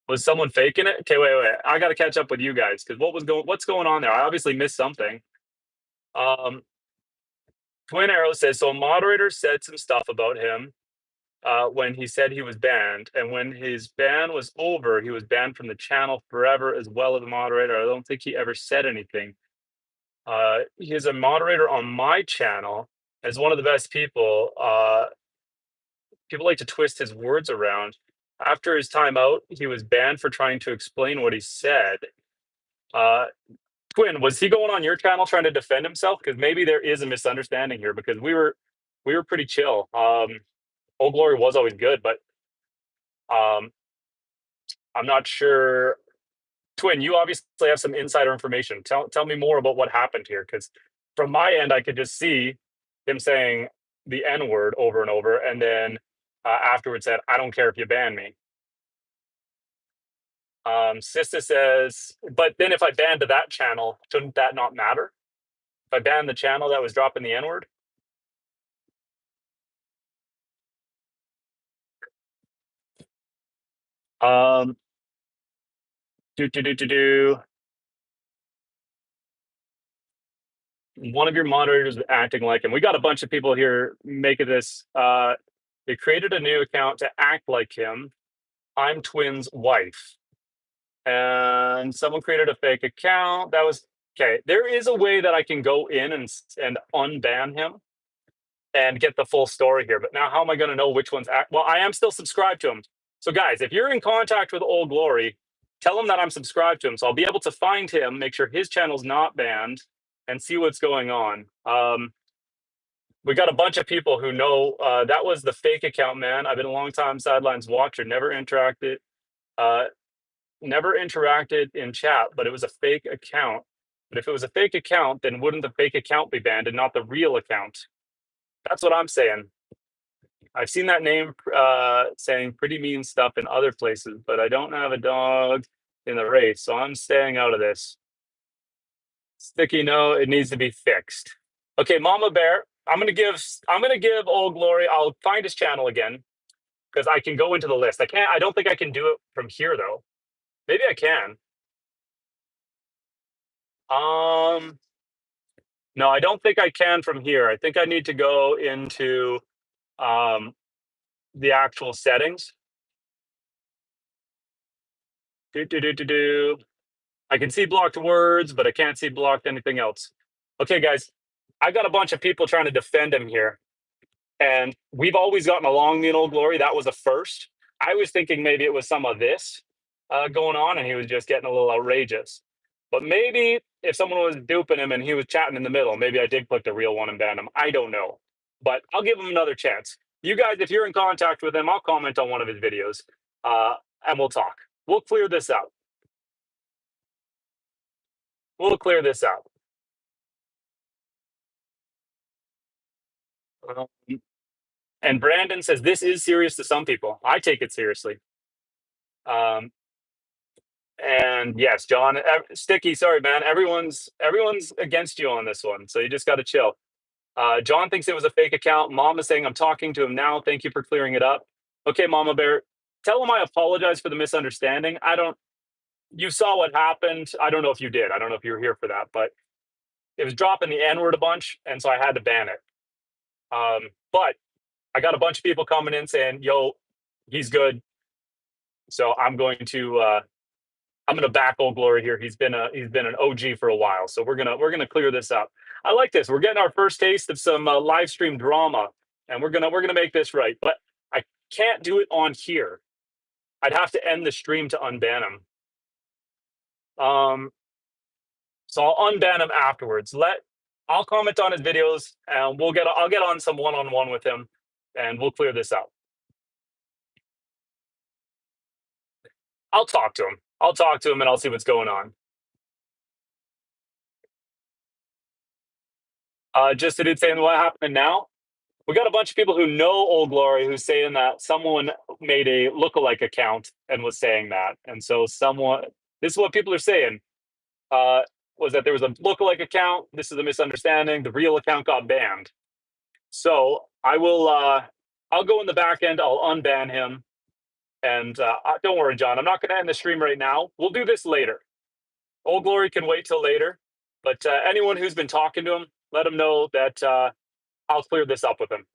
Was someone faking it? Okay, wait. I got to catch up with you guys because what's going on there? I obviously missed something. Twin Arrow says so. A moderator said some stuff about him when he said he was banned, and when his ban was over, he was banned from the channel forever, as well as a moderator. I don't think he ever said anything. He is a moderator on my channel as one of the best people. People like to twist his words around. After his time out, he was banned for trying to explain what he said. Twin, was he going on your channel trying to defend himself? Because maybe there is a misunderstanding here. Because we were pretty chill. Old Glory was always good, but I'm not sure. Twin, you obviously have some insider information. Tell me more about what happened here. Because from my end, I could just see him saying the N word over and over, and then afterwards said, "I don't care if you ban me." Sista says, but then if I banned to that channel, shouldn't that not matter? If I banned the channel that was dropping the N word? Um, One of your moderators is acting like him. We got a bunch of people here making this. They created a new account to act like him. I'm Twin's wife. And someone created a fake account. That was okay. There is a way that I can go in and unban him and get the full story here. But now, how am I going to know which one's well? I am still subscribed to him. So, guys, if you're in contact with Old Glory, tell him that I'm subscribed to him. So I'll be able to find him, make sure his channel's not banned, and see what's going on. We got a bunch of people who know that was the fake account, man. I've been a long time sidelines watcher, never interacted in chat, but it was a fake account. But if it was a fake account, then wouldn't the fake account be banned and not the real account? That's what I'm saying. I've seen that name saying pretty mean stuff in other places, but I don't have a dog in the race, so I'm staying out of this. Sticky, no, it needs to be fixed. Okay, Mama Bear, I'm gonna give Old Glory. I'll find his channel again because I can go into the list. I don't think I can do it from here though. Maybe I can. No, I don't think I can from here. I think I need to go into the actual settings. I can see blocked words, but I can't see blocked anything else. Okay, guys, I got a bunch of people trying to defend him here. And we've always gotten along, me and Old Glory. That was a first. I was thinking maybe it was some of this going on, and he was just getting a little outrageous. But maybe if someone was duping him and he was chatting in the middle, maybe I did click the real one and ban him. I don't know, but I'll give him another chance. You guys, if you're in contact with him, I'll comment on one of his videos, and we'll talk. We'll clear this out. We'll clear this out. Um, and Brandon says this is serious to some people. I take it seriously. And yes, John, Sticky, sorry, man. Everyone's against you on this one, so you just got to chill. John thinks it was a fake account. Mom is saying I'm talking to him now. Thank you for clearing it up. Okay, Mama Bear, tell him I apologize for the misunderstanding. I don't. You saw what happened. I don't know if you did. I don't know if you were here for that, but it was dropping the N word a bunch, and so I had to ban it. But I got a bunch of people coming in saying, "Yo, he's good." So I'm going to back Old Glory here. He's been an OG for a while, so we're gonna clear this up. I like this. We're getting our first taste of some live stream drama, and we're gonna make this right. But I can't do it on here. I'd have to end the stream to unban him. So I'll unban him afterwards. I'll comment on his videos, and I'll get on some one-on-one with him, and we'll clear this up. I'll talk to him. And I'll see what's going on. Just a dude saying what happened now. We got a bunch of people who know Old Glory who's saying that someone made a lookalike account and was saying that, and so this is what people are saying. Was that there was a lookalike account? This is a misunderstanding. The real account got banned. So I'll go in the back end. I'll unban him, and don't worry, John. I'm not going to end the stream right now. We'll do this later. Old Glory can wait till later. But anyone who's been talking to him, let him know that I'll clear this up with him.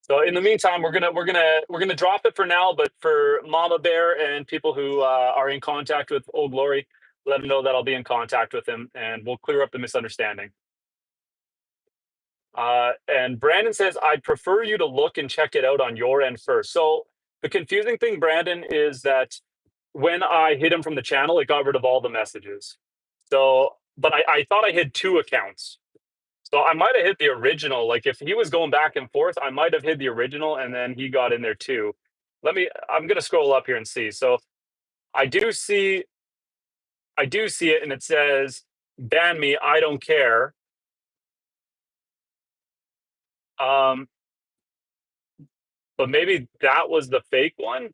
So in the meantime, we're gonna drop it for now. But for Mama Bear and people who are in contact with Old Glory, let him know that I'll be in contact with him, and we'll clear up the misunderstanding. And Brandon says, I'd prefer you to look and check it out on your end first. So the confusing thing, Brandon, is that when I hid him from the channel, it got rid of all the messages. So, but I thought I hid 2 accounts. So I might have hit the original. Like if he was going back and forth, I might have hit the original and then he got in there too. I'm going to scroll up here and see. So I do see it, and it says, ban me, I don't care. But maybe that was the fake one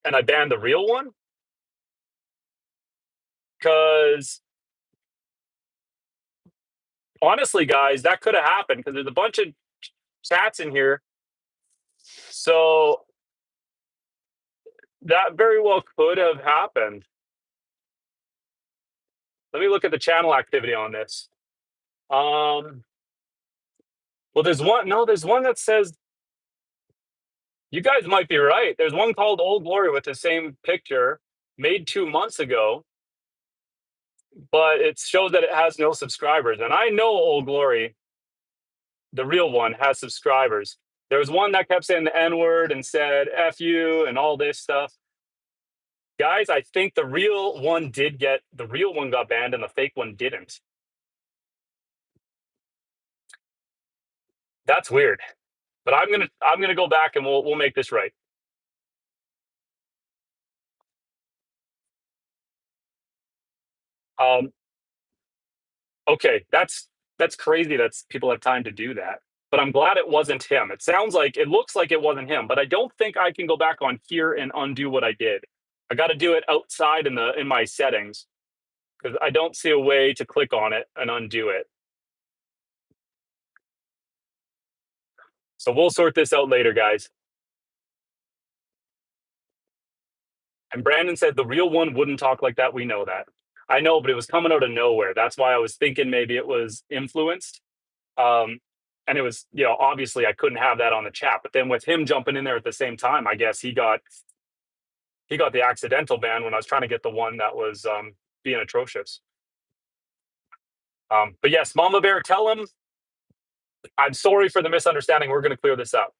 and I banned the real one. Because honestly, guys, that could have happened because there's a bunch of chats in here. So that very well could have happened. Let me look at the channel activity on this. Well, there's one that says, you guys might be right. There's one called Old Glory with the same picture made 2 months ago, but it shows that it has no subscribers. And I know Old Glory, the real one, has subscribers. There was one that kept saying the N-word and said F you and all this stuff. Guys, I think the real one got banned and the fake one didn't. That's weird. But I'm gonna go back and we'll make this right. Okay, that's crazy that people have time to do that. But I'm glad it wasn't him. It looks like it wasn't him, but I don't think I can go back on here and undo what I did. I got to do it outside in my settings because I don't see a way to click on it and undo it. So we'll sort this out later, guys. And Brandon said the real one wouldn't talk like that. We know that. I know, but it was coming out of nowhere. That's why I was thinking maybe it was influenced. And it was, obviously I couldn't have that on the chat. But then with him jumping in there at the same time, I guess he got the accidental ban when I was trying to get the one that was being atrocious. But yes, Mama Bear, tell him I'm sorry for the misunderstanding. We're going to clear this up.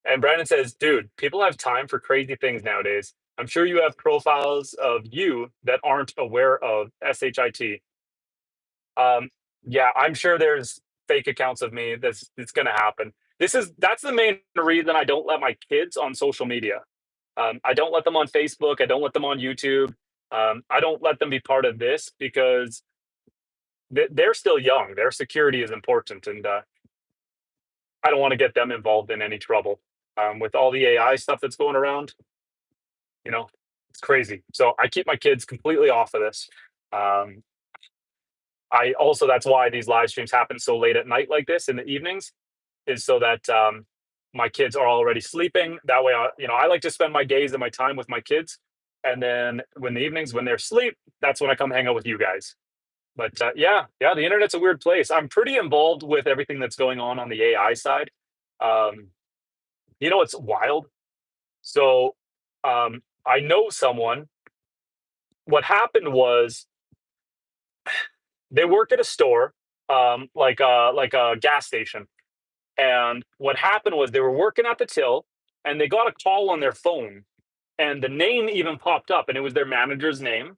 And Brandon says, dude, people have time for crazy things nowadays. I'm sure you have profiles of you that aren't aware of SHIT. Um, yeah, I'm sure there's fake accounts of me. That's it's going to happen. That's the main reason I don't let my kids on social media. I don't let them on Facebook. I don't let them on YouTube. I don't let them be part of this because they're still young. Their security is important, and I don't want to get them involved in any trouble. With all the AI stuff that's going around, you know, it's crazy. So I keep my kids completely off of this. Um, I also that's why these live streams happen so late at night like this in the evenings is so that my kids are already sleeping. That way, I like to spend my days and my time with my kids, and then when the evenings when they're asleep, that's when I come hang out with you guys. But yeah, the internet's a weird place. I'm pretty involved with everything that's going on the AI side. Um, it's wild. So I know someone. What happened was they work at a store, like a gas station. And what happened was they were working at the till, and they got a call on their phone, and the name even popped up, and it was their manager's name.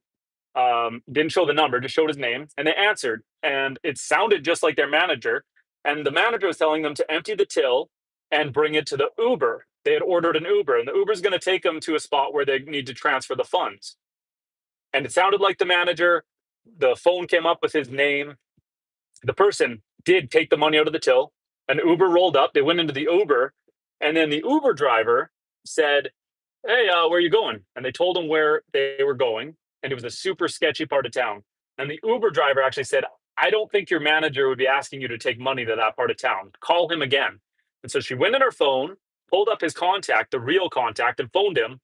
Didn't show the number, just showed his name, and they answered, and it sounded just like their manager. And the manager was telling them to empty the till and bring it to the Uber. They had ordered an Uber, and the Uber's going to take them to a spot where they need to transfer the funds. And it sounded like the manager. The phone came up with his name. The person did take the money out of the till. An Uber rolled up. They went into the Uber, and then the Uber driver said, "Hey, where are you going?" And they told him where they were going, and it was a super sketchy part of town. And the Uber driver actually said, "I don't think your manager would be asking you to take money to that part of town. Call him again." And so she went in her phone, pulled up his contact, the real contact, and phoned him.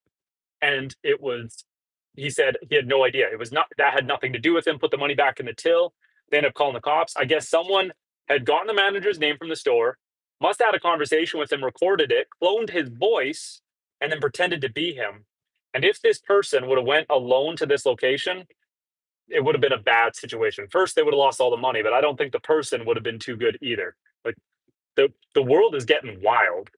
And it was, he said he had no idea. It was not, that had nothing to do with him. Put the money back in the till. They ended up calling the cops. I guess someone had gotten the manager's name from the store, must have had a conversation with him, recorded it, cloned his voice, and then pretended to be him. And if this person would have went alone to this location, it would have been a bad situation. First, they would have lost all the money, but I don't think the person would have been too good either. Like the world is getting wild.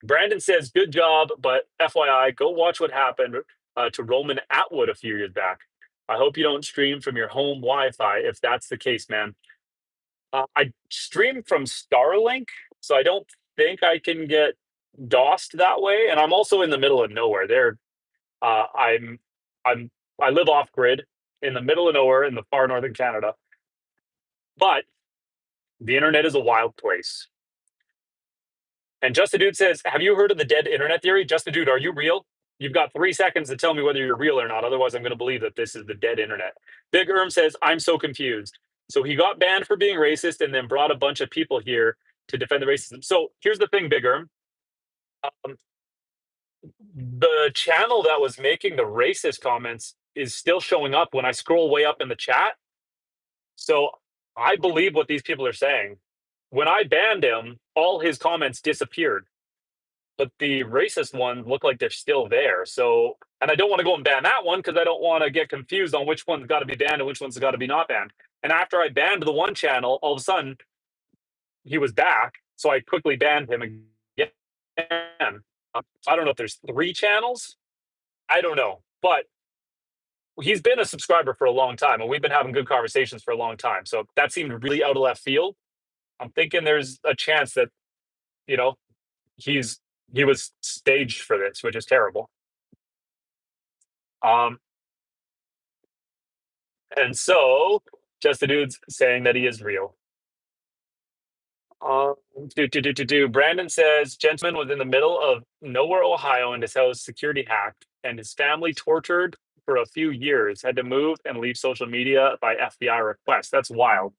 Brandon says, "Good job, but FYI, go watch what happened to Roman Atwood a few years back. I hope you don't stream from your home Wi-Fi if that's the case, man." I stream from Starlink, so I don't think I can get DOSed that way. And I'm also in the middle of nowhere. Uh, I'm, I'm, I live off grid in the middle of nowhere in the far northern Canada, but the internet is a wild place. And Just the Dude says, "Have you heard of the dead internet theory?" Just the Dude, are you real? You've got 3 seconds to tell me whether you're real or not. Otherwise, I'm going to believe that this is the dead internet. Big Erm says, "I'm so confused." So he got banned for being racist and then brought a bunch of people here to defend the racism. So here's the thing, Big Erm. Um, the channel that was making the racist comments is still showing up when I scroll way up in the chat. So I believe what these people are saying. When I banned him, all his comments disappeared, but the racist ones look like they're still there. So, and I don't want to go and ban that one because I don't want to get confused on which one's got to be banned and which one's got to be not banned. And after I banned the one channel, all of a sudden he was back. So I quickly banned him again. I don't know if there's 3 channels. I don't know, but he's been a subscriber for a long time and we've been having good conversations for a long time. So that seemed really out of left field. I'm thinking there's a chance that, you know, he's he was staged for this, which is terrible. Um, and so just the dude's saying that he is real. Um, Brandon says, "Gentleman was in the middle of nowhere, Ohio, and his house security hacked, and his family tortured for a few years. Had to move and leave social media by FBI request. That's wild."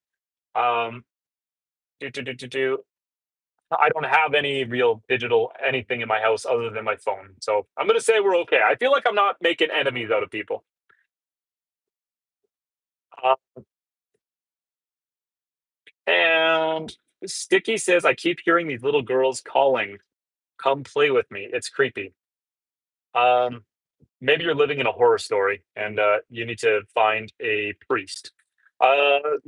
Um, do, do, do, do, do. I don't have any real digital anything in my house other than my phone, so I'm gonna say we're okay. I feel like I'm not making enemies out of people. Uh, and Sticky says, "I keep hearing these little girls calling. Come play with me. It's creepy." Um, Maybe you're living in a horror story and you need to find a priest.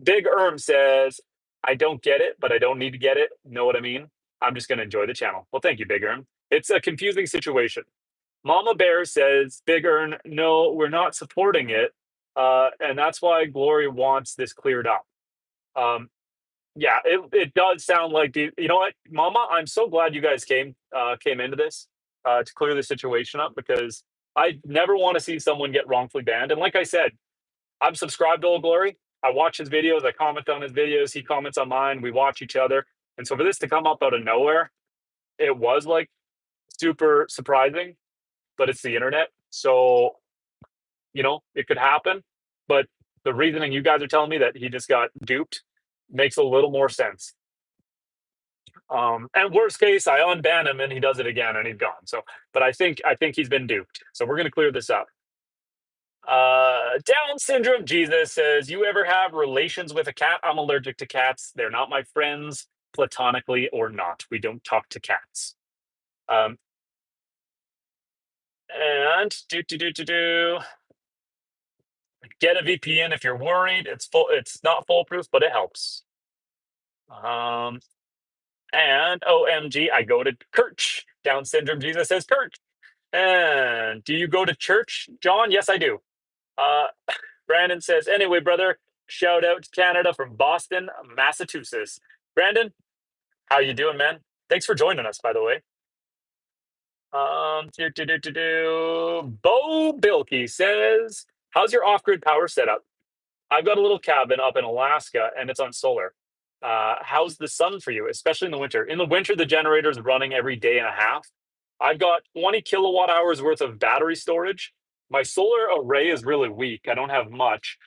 Big Erm says, I don't get it, but I don't need to get it. Know what I mean? I'm just going to enjoy the channel. Well, thank you, Big Earn. It's a confusing situation. Mama Bear says, Big Earn, no, we're not supporting it. And that's why Glory wants this cleared up. Yeah, it does sound like you know what, Mama, I'm so glad you guys came into this to clear the situation up, because I never want to see someone get wrongfully banned. And like I said, I'm subscribed to Old Glory. I watch his videos. I comment on his videos. He comments on mine. We watch each other. And so for this to come up out of nowhere, it was like super surprising. But it's the internet, so it could happen. But the reasoning you guys are telling me that he just got duped makes a little more sense. And worst case, I unban him and he does it again and he's gone. So, but I think he's been duped. So we're gonna clear this up. Down syndrome Jesus says, you ever have relations with a cat? I'm allergic to cats. They're not my friends, platonically or not. We don't talk to cats. And get a VPN if you're worried. It's not foolproof, but it helps. And OMG, I go to church. Down syndrome Jesus says church. And do you go to church, John? Yes, I do. Brandon says, anyway, brother, shout out to Canada from Boston, Massachusetts. Brandon, how you doing, man? Thanks for joining us, by the way. Bo Bilkey says, how's your off-grid power setup? I've got a little cabin up in Alaska and it's on solar. How's the sun for you, especially in the winter? In the winter, the generator is running every day and a half. I've got 20 kilowatt hours worth of battery storage. My solar array is really weak. I don't have much.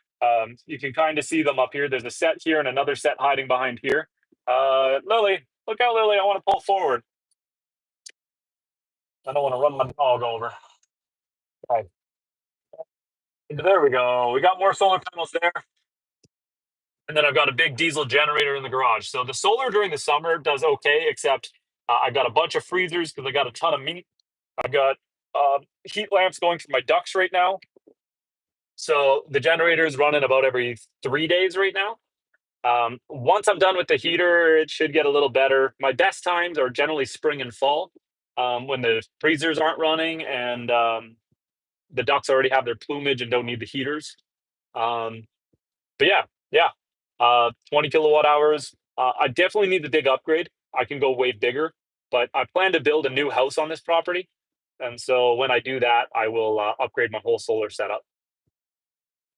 You can kind of see them up here. There's a set here and another set hiding behind here. Lily, look out, Lily. I want to pull forward. I don't want to run my dog over. Right. There we go. We got more solar panels there. And then I've got a big diesel generator in the garage. So the solar during the summer does okay, except I've got a bunch of freezers because I got a ton of meat. I've got heat lamps going for my ducks right now. So the generator is running about every 3 days right now. Once I'm done with the heater, it should get a little better. My best times are generally spring and fall, when the freezers aren't running and the ducks already have their plumage and don't need the heaters. But yeah. 20 kilowatt hours. I definitely need the big upgrade. I can go way bigger, but I plan to build a new house on this property. And so when I do that, I will upgrade my whole solar setup.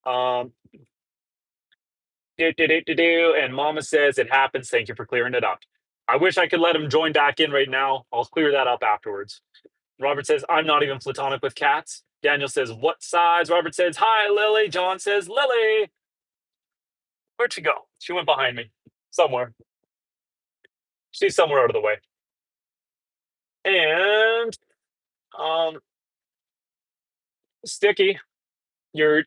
And Mama says it happens. Thank you for clearing it up. I wish I could let him join back in right now. I'll clear that up afterwards. Robert says, I'm not even platonic with cats. Daniel says, what size? Robert says, hi, Lily. John says, Lily. Where'd she go? She went behind me somewhere. She's somewhere out of the way. And Sticky, you're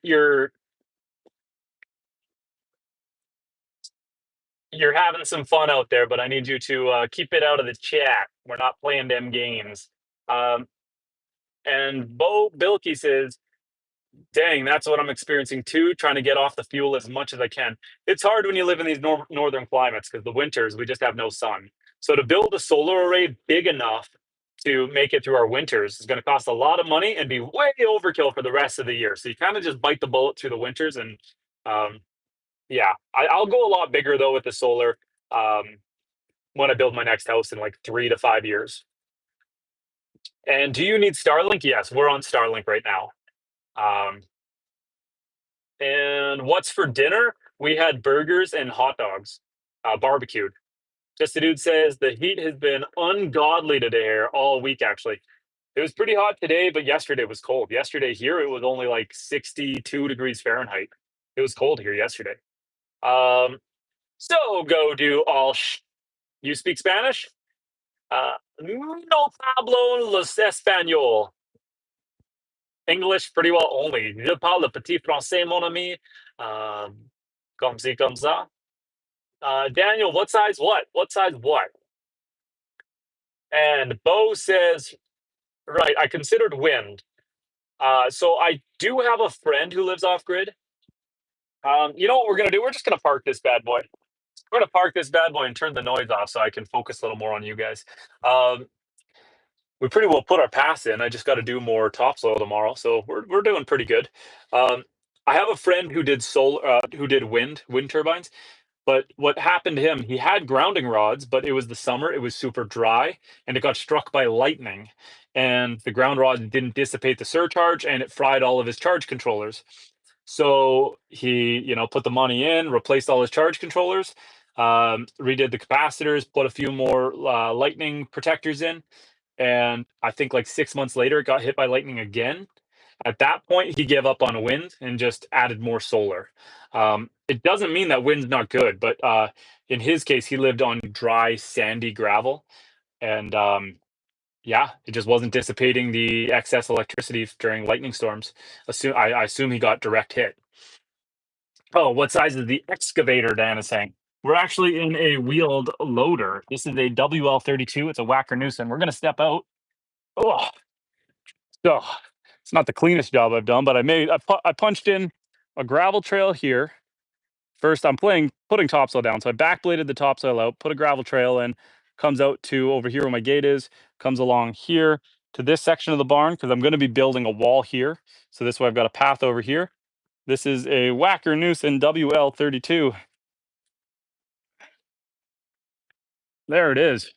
having some fun out there, but I need you to keep it out of the chat. We're not playing them games. And Bo Bilkey says, dang, that's what I'm experiencing too, trying to get off the fuel as much as I can. It's hard when you live in these northern climates because the winters, we just have no sun. So to build a solar array big enough to make it through our winters is going to cost a lot of money and be way overkill for the rest of the year. So you kind of just bite the bullet through the winters. And yeah, I'll go a lot bigger though with the solar when I build my next house in like 3 to 5 years. And do you need Starlink? Yes, we're on Starlink right now. And what's for dinner? We had burgers and hot dogs, barbecued. Just a dude says the heat has been ungodly today all week, actually. It was pretty hot today, but yesterday was cold. Yesterday here, it was only like 62 degrees Fahrenheit. It was cold here yesterday. So go do all You speak Spanish? No hablo los español. English pretty well only. Je parle petit français, mon ami. Comme ci, comme ça. Daniel, what size what? What size what? And Bo says, right, I considered wind. So I do have a friend who lives off grid. You know what we're going to do? We're just going to park this bad boy. We're gonna park this bad boy and turn the noise off so I can focus a little more on you guys. Um, we pretty well put our pass in. I just got to do more topsoil tomorrow, so we're doing pretty good. Um, I have a friend who did who did wind turbines. But what happened to him, he had grounding rods, but it was the summer, it was super dry, and it got struck by lightning. And the ground rod didn't dissipate the surcharge, and it fried all of his charge controllers. So he, put the money in, replaced all his charge controllers, redid the capacitors, put a few more lightning protectors in, and I think like 6 months later, it got hit by lightning again. At that point, he gave up on wind and just added more solar. It doesn't mean that wind's not good, but in his case, he lived on dry, sandy gravel, and yeah, it just wasn't dissipating the excess electricity during lightning storms. I assume he got direct hit. Oh, what size is the excavator? Dan is saying. We're actually in a wheeled loader. This is a WL32. It's a Wacker Newson. We're gonna step out. Oh, so it's not the cleanest job I've done, but I punched in a gravel trail here. First, putting topsoil down. So I backbladed the topsoil out, put a gravel trail in, comes out to over here where my gate is, comes along here to this section of the barn because I'm going to be building a wall here. So this way I've got a path over here. This is a Wacker Newson WL32. There it is.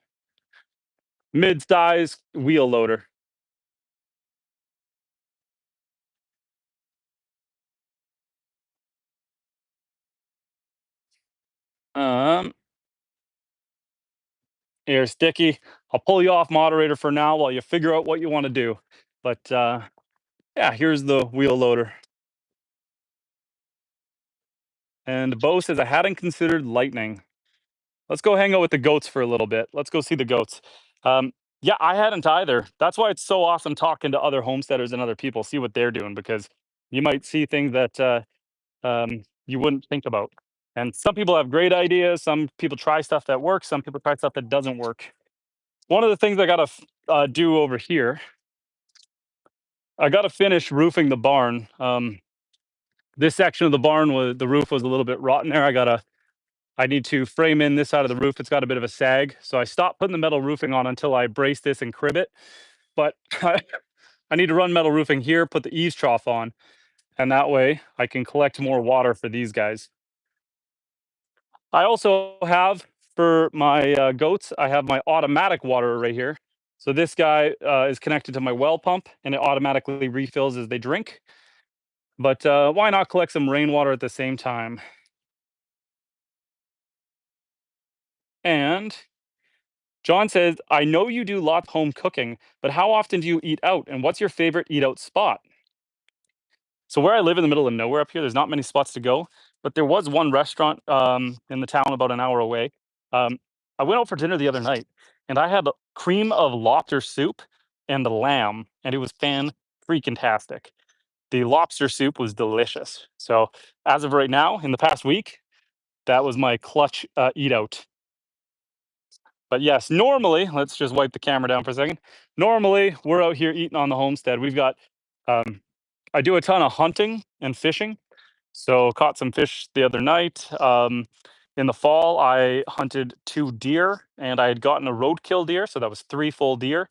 Mid-size wheel loader. Um, Here, Sticky. I'll pull you off moderator for now while you figure out what you want to do. But yeah, here's the wheel loader. And Bo says, I hadn't considered lightning. Let's go hang out with the goats for a little bit. Let's go see the goats. Yeah, I hadn't either. That's why it's so awesome talking to other homesteaders and other people, see what they're doing, because you might see things that you wouldn't think about. And some people have great ideas. Some people try stuff that works. Some people try stuff that doesn't work. One of the things I got to do over here, I got to finish roofing the barn. This section of the barn the roof was a little bit rotten there. I need to frame in this side of the roof. It's got a bit of a sag. So I stopped putting the metal roofing on until I brace this and crib it. But I need to run metal roofing here, put the eaves trough on, and that way I can collect more water for these guys. I also have, for my goats, I have my automatic water right here. So this guy is connected to my well pump and it automatically refills as they drink. But why not collect some rainwater at the same time? And John says, I know you do lots of home cooking, but how often do you eat out? And what's your favorite eat out spot? So where I live in the middle of nowhere up here, there's not many spots to go, but there was one restaurant in the town about an hour away. Um, I went out for dinner the other night and I had cream of lobster soup and the lamb, and it was fan freaking tastic. The lobster soup was delicious. So as of right now, in the past week, that was my clutch eat out. But yes, normally, let's just wipe the camera down for a second. Normally, we're out here eating on the homestead. We've got, I do a ton of hunting and fishing. So caught some fish the other night. In the fall, I hunted 2 deer and I had gotten a roadkill deer. So that was 3 full deer.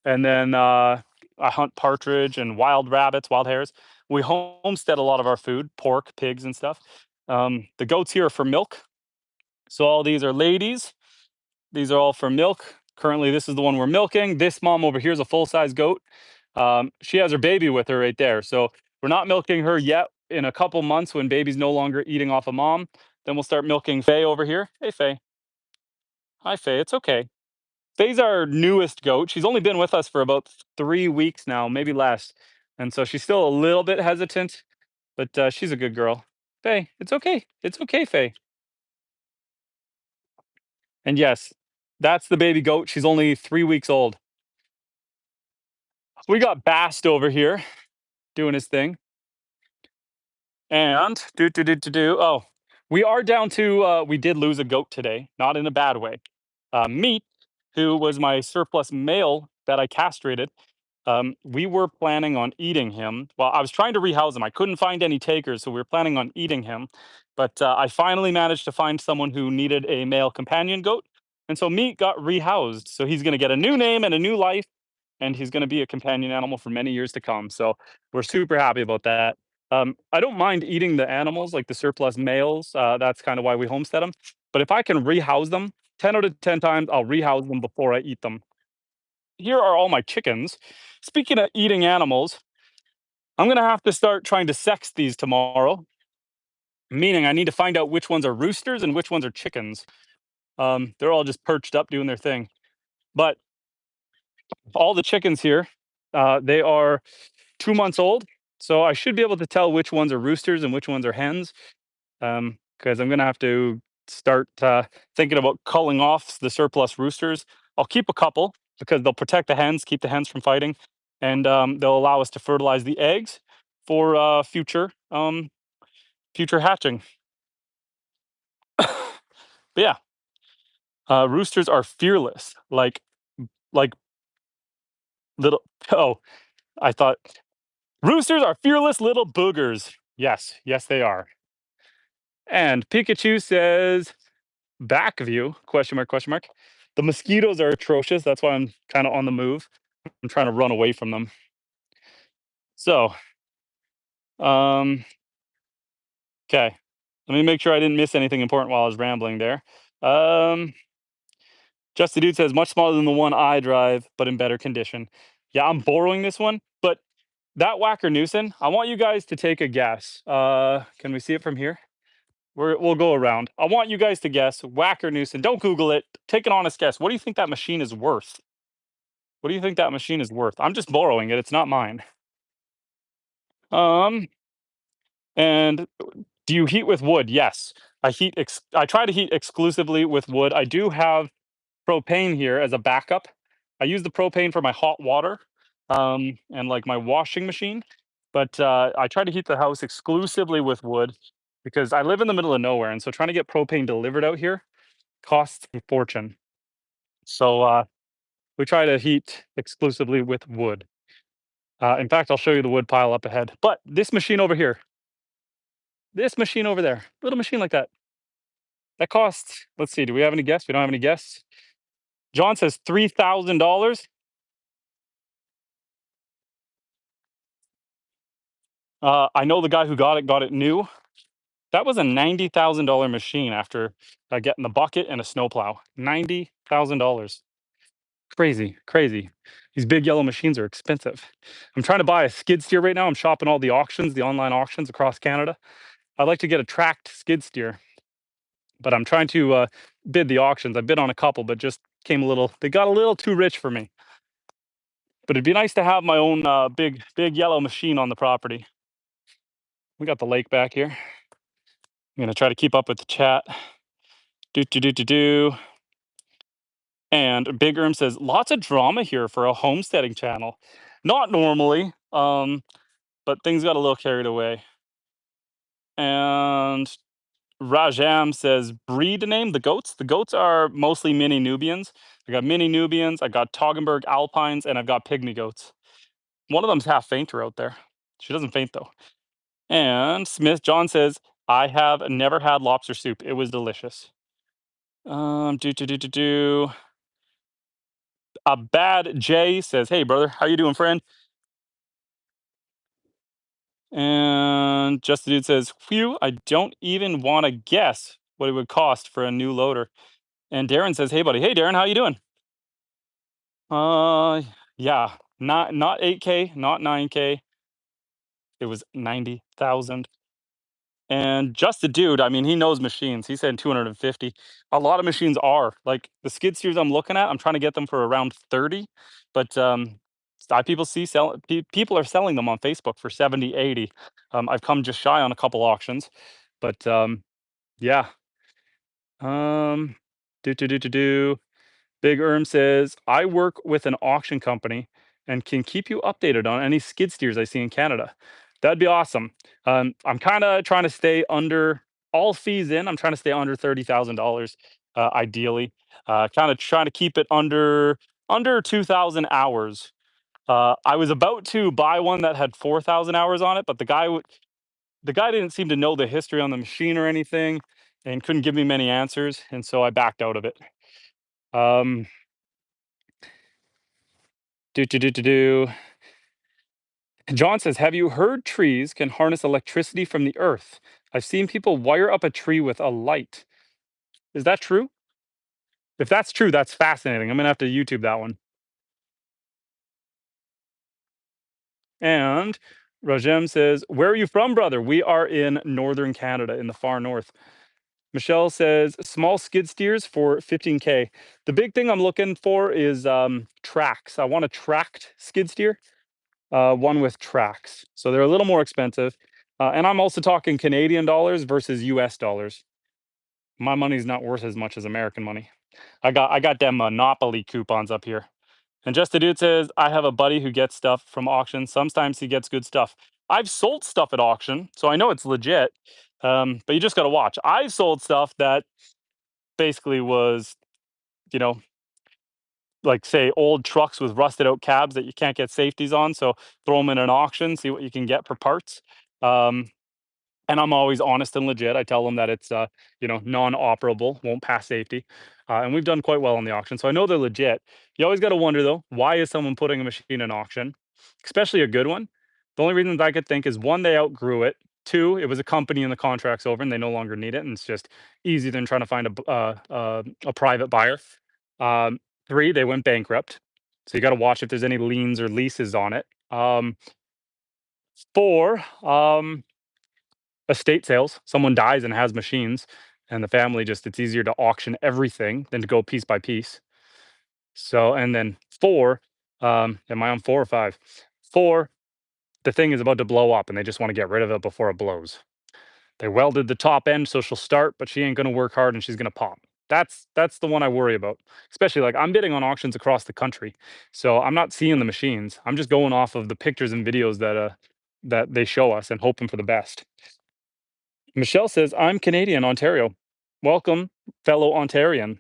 And then I hunt partridge and wild rabbits, wild hares. We homestead a lot of our food, pork, pigs, and stuff. The goats here are for milk. So all these are ladies. These are all for milk. Currently, this is the one we're milking. This mom over here is a full-size goat. She has her baby with her right there. So we're not milking her yet. In a couple months, when baby's no longer eating off of mom, then we'll start milking Faye over here. Hey, Faye. Hi, Faye. It's okay. Faye's our newest goat. She's only been with us for about 3 weeks now, maybe less. And so she's still a little bit hesitant, but she's a good girl. Faye, it's okay. It's okay, Faye. And yes, that's the baby goat. She's only 3 weeks old. We got Bast over here doing his thing. And oh, we are down to we did lose a goat today, not in a bad way. Meat, who was my surplus male that I castrated, we were planning on eating him. Well, I was trying to rehouse him. I couldn't find any takers, so we were planning on eating him. But I finally managed to find someone who needed a male companion goat. And so Meat got rehoused. So he's going to get a new name and a new life. And he's going to be a companion animal for many years to come. So we're super happy about that. I don't mind eating the animals, like the surplus males. That's kind of why we homestead them. But if I can rehouse them, 10 out of 10 times, I'll rehouse them before I eat them. Here are all my chickens. Speaking of eating animals, I'm going to have to start trying to sex these tomorrow, meaning I need to find out which ones are roosters and which ones are chickens. They're all just perched up doing their thing. But all the chickens here, they are 2 months old. So I should be able to tell which ones are roosters and which ones are hens. Because I'm going to have to start thinking about culling off the surplus roosters. I'll keep a couple because they'll protect the hens, keep the hens from fighting, and they'll allow us to fertilize the eggs for future hatching. But yeah, roosters are fearless, like little. Oh, I thought roosters are fearless little boogers. Yes, yes, they are. And Pikachu says, "Back view?" Question mark? Question mark. The mosquitoes are atrocious. That's why I'm kind of on the move. I'm trying to run away from them. So, okay. Let me make sure I didn't miss anything important while I was rambling there. Just the Dude says, much smaller than the one I drive, but in better condition. Yeah, I'm borrowing this one, but that Whacker Newson, I want you guys to take a guess. Can we see it from here? We'll go around. I want you guys to guess. Whacker Newson, don't Google it. Take an honest guess. What do you think that machine is worth? What do you think that machine is worth? I'm just borrowing it. It's not mine. And do you heat with wood? Yes. I try to heat exclusively with wood. I do have propane here as a backup. I use the propane for my hot water, and like my washing machine, but I try to heat the house exclusively with wood because I live in the middle of nowhere, and so trying to get propane delivered out here costs a fortune. So we try to heat exclusively with wood. In fact, I'll show you the wood pile up ahead. But this machine over here, this machine over there, little machine like that, that costs. Let's see. Do we have any guests? We don't have any guests. John says $3,000. I know the guy who got it new. That was a $90,000 machine after getting the bucket and a snowplow. $90,000. Crazy, crazy. These big yellow machines are expensive. I'm trying to buy a skid steer right now. I'm shopping all the auctions, the online auctions across Canada. I'd like to get a tracked skid steer, but I'm trying to bid the auctions. I bid on a couple, but just they got a little too rich for me. But it'd be nice to have my own big yellow machine on the property. We got the lake back here. I'm gonna try to keep up with the chat. Do. And Big Erm says, lots of drama here for a homesteading channel. Not normally, but things got a little carried away. And Rajam says, breed name the goats. The goats are mostly mini Nubians. I got mini Nubians, I got Toggenburg Alpines, and I've got pygmy goats. One of them's half fainter out there. She doesn't faint though. And Smith John says, I have never had lobster soup. It was delicious. A bad J says, hey brother, how you doing, friend? And Just the Dude says, phew, I don't even want to guess what it would cost for a new loader. And Darren says, hey buddy, hey Darren, how you doing? Yeah, not 8K, not 9K. It was 90,000. And Just the Dude, I mean, he knows machines. He said 250. A lot of machines are like the skid steers I'm looking at. I'm trying to get them for around 30, but people are selling them on Facebook for 70, 80. I've come just shy on a couple auctions, but yeah. Do. Big Erm says, I work with an auction company and can keep you updated on any skid steers I see in Canada. That'd be awesome. I'm kind of trying to stay under all fees in. I'm trying to stay under $30,000, ideally. Kind of trying to keep it under 2,000 hours. I was about to buy one that had 4,000 hours on it, but the guy the guy didn't seem to know the history on the machine or anything, and couldn't give me many answers, and so I backed out of it. Um, do do do do do. John says, "Have you heard trees can harness electricity from the earth? I've seen people wire up a tree with a light. Is that true? If that's true, that's fascinating. I'm gonna have to YouTube that one." And Rajem says, "Where are you from, brother?" We are in northern Canada, in the far north. Michelle says, "Small skid steers for 15K. The big thing I'm looking for is tracks. I want a tracked skid steer, one with tracks. So they're a little more expensive. And I'm also talking Canadian dollars versus US dollars. My money's not worth as much as American money. I got them Monopoly coupons up here. And Just the Dude says, "I have a buddy who gets stuff from auction. Sometimes he gets good stuff. I've sold stuff at auction, so I know it's legit. But you just got to watch. I've sold stuff that basically was, you know, like say old trucks with rusted out cabs that you can't get safeties on. So throw them in an auction, see what you can get for parts. Um, and I'm always honest and legit. I tell them that it's non-operable, won't pass safety, and we've done quite well on the auction, so I know they're legit. You always got to wonder though, why is someone putting a machine in auction, especially a good one? The only reasons I could think is one, they outgrew it. Two, it was a company and the contract's over and they no longer need it, and it's just easier than trying to find a private buyer. Um, Three, they went bankrupt, so you got to watch if there's any liens or leases on it. Four, estate sales. Someone dies and has machines, and the family just it's easier to auction everything than to go piece by piece. So, and then four, am I on four or five? Four, the thing is about to blow up, and they just want to get rid of it before it blows. They welded the top end, so she'll start, but she ain't gonna work hard, and she's gonna pop. That's the one I worry about. Especially like I'm bidding on auctions across the country, so I'm not seeing the machines. I'm just going off of the pictures and videos that they show us and hoping for the best. Michelle says, "I'm Canadian, Ontario. Welcome, fellow Ontarian."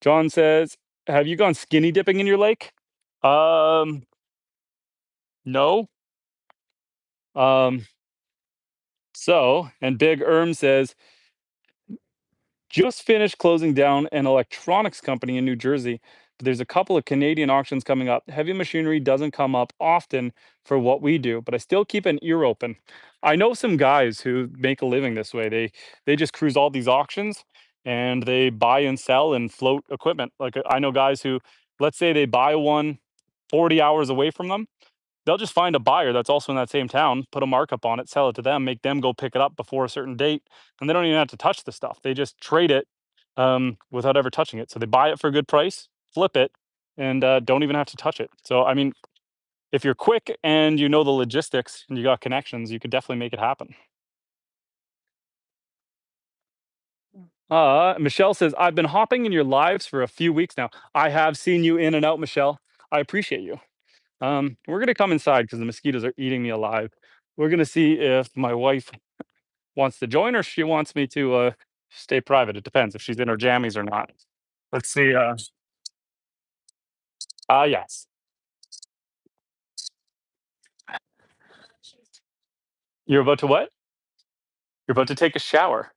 John says, "Have you gone skinny dipping in your lake?" Um, no. Um, and Big Erm says, "Just finished closing down an electronics company in New Jersey, but there's a couple of Canadian auctions coming up. Heavy machinery doesn't come up often for what we do, but I still keep an ear open." I know some guys who make a living this way. They just cruise all these auctions and they buy and sell and float equipment. Like I know guys who, let's say they buy one 40 hours away from them, they'll just find a buyer that's also in that same town, put a markup on it, sell it to them, make them go pick it up before a certain date, and they don't even have to touch the stuff. They just trade it without ever touching it. So they buy it for a good price, flip it, and don't even have to touch it. So I mean, if you're quick and you know the logistics and you got connections, you could definitely make it happen. Michelle says, "I've been hopping in your lives for a few weeks now. I have seen you in and out, Michelle. I appreciate you." We're gonna come inside because the mosquitoes are eating me alive. We're gonna see if my wife wants to join or she wants me to stay private. It depends if she's in her jammies or not. Let's see. Yes. You're about to what? You're about to take a shower.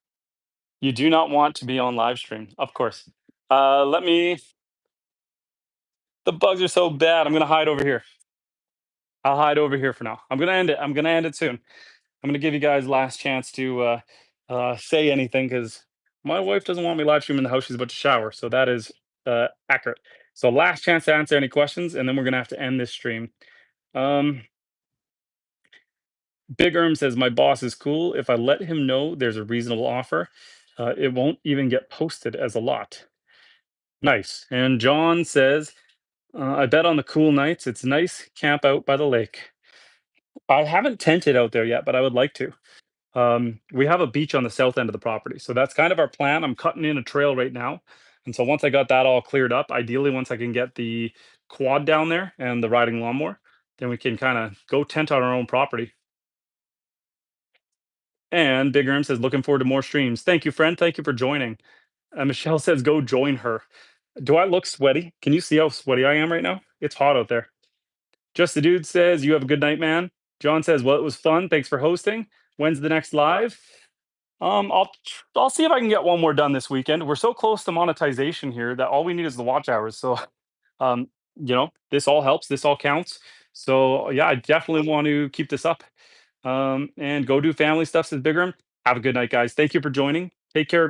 You do not want to be on live stream, of course. Let me. The bugs are so bad. I'm gonna hide over here. I'll hide over here for now. I'm gonna end it. I'm gonna end it soon. I'm gonna give you guys last chance to say anything because my wife doesn't want me live streaming in the house. She's about to shower, so that is accurate. So last chance to answer any questions, and then we're gonna have to end this stream. Um, Big Erm says my boss is cool. If I let him know there's a reasonable offer, it won't even get posted as a lot. Nice. And John says, "I bet on the cool nights. It's nice camp out by the lake." I haven't tented out there yet, but I would like to. We have a beach on the south end of the property, so that's kind of our plan. I'm cutting in a trail right now, and so once I got that all cleared up, ideally once I can get the quad down there and the riding lawnmower, then we can kind of go tent on our own property. And Big Erm says, "Looking forward to more streams." Thank you, friend. Thank you for joining. Michelle says, "Go join her." Do I look sweaty? Can you see how sweaty I am right now? It's hot out there. Just the Dude says, "You have a good night, man." John says, "Well, it was fun. Thanks for hosting." When's the next live? I'll see if I can get one more done this weekend. We're so close to monetization here that all we need is the watch hours. So, um, this all helps. This all counts. So yeah, I definitely want to keep this up. And go do family stuff. Says Bigram. Have a good night, guys. Thank you for joining. Take care of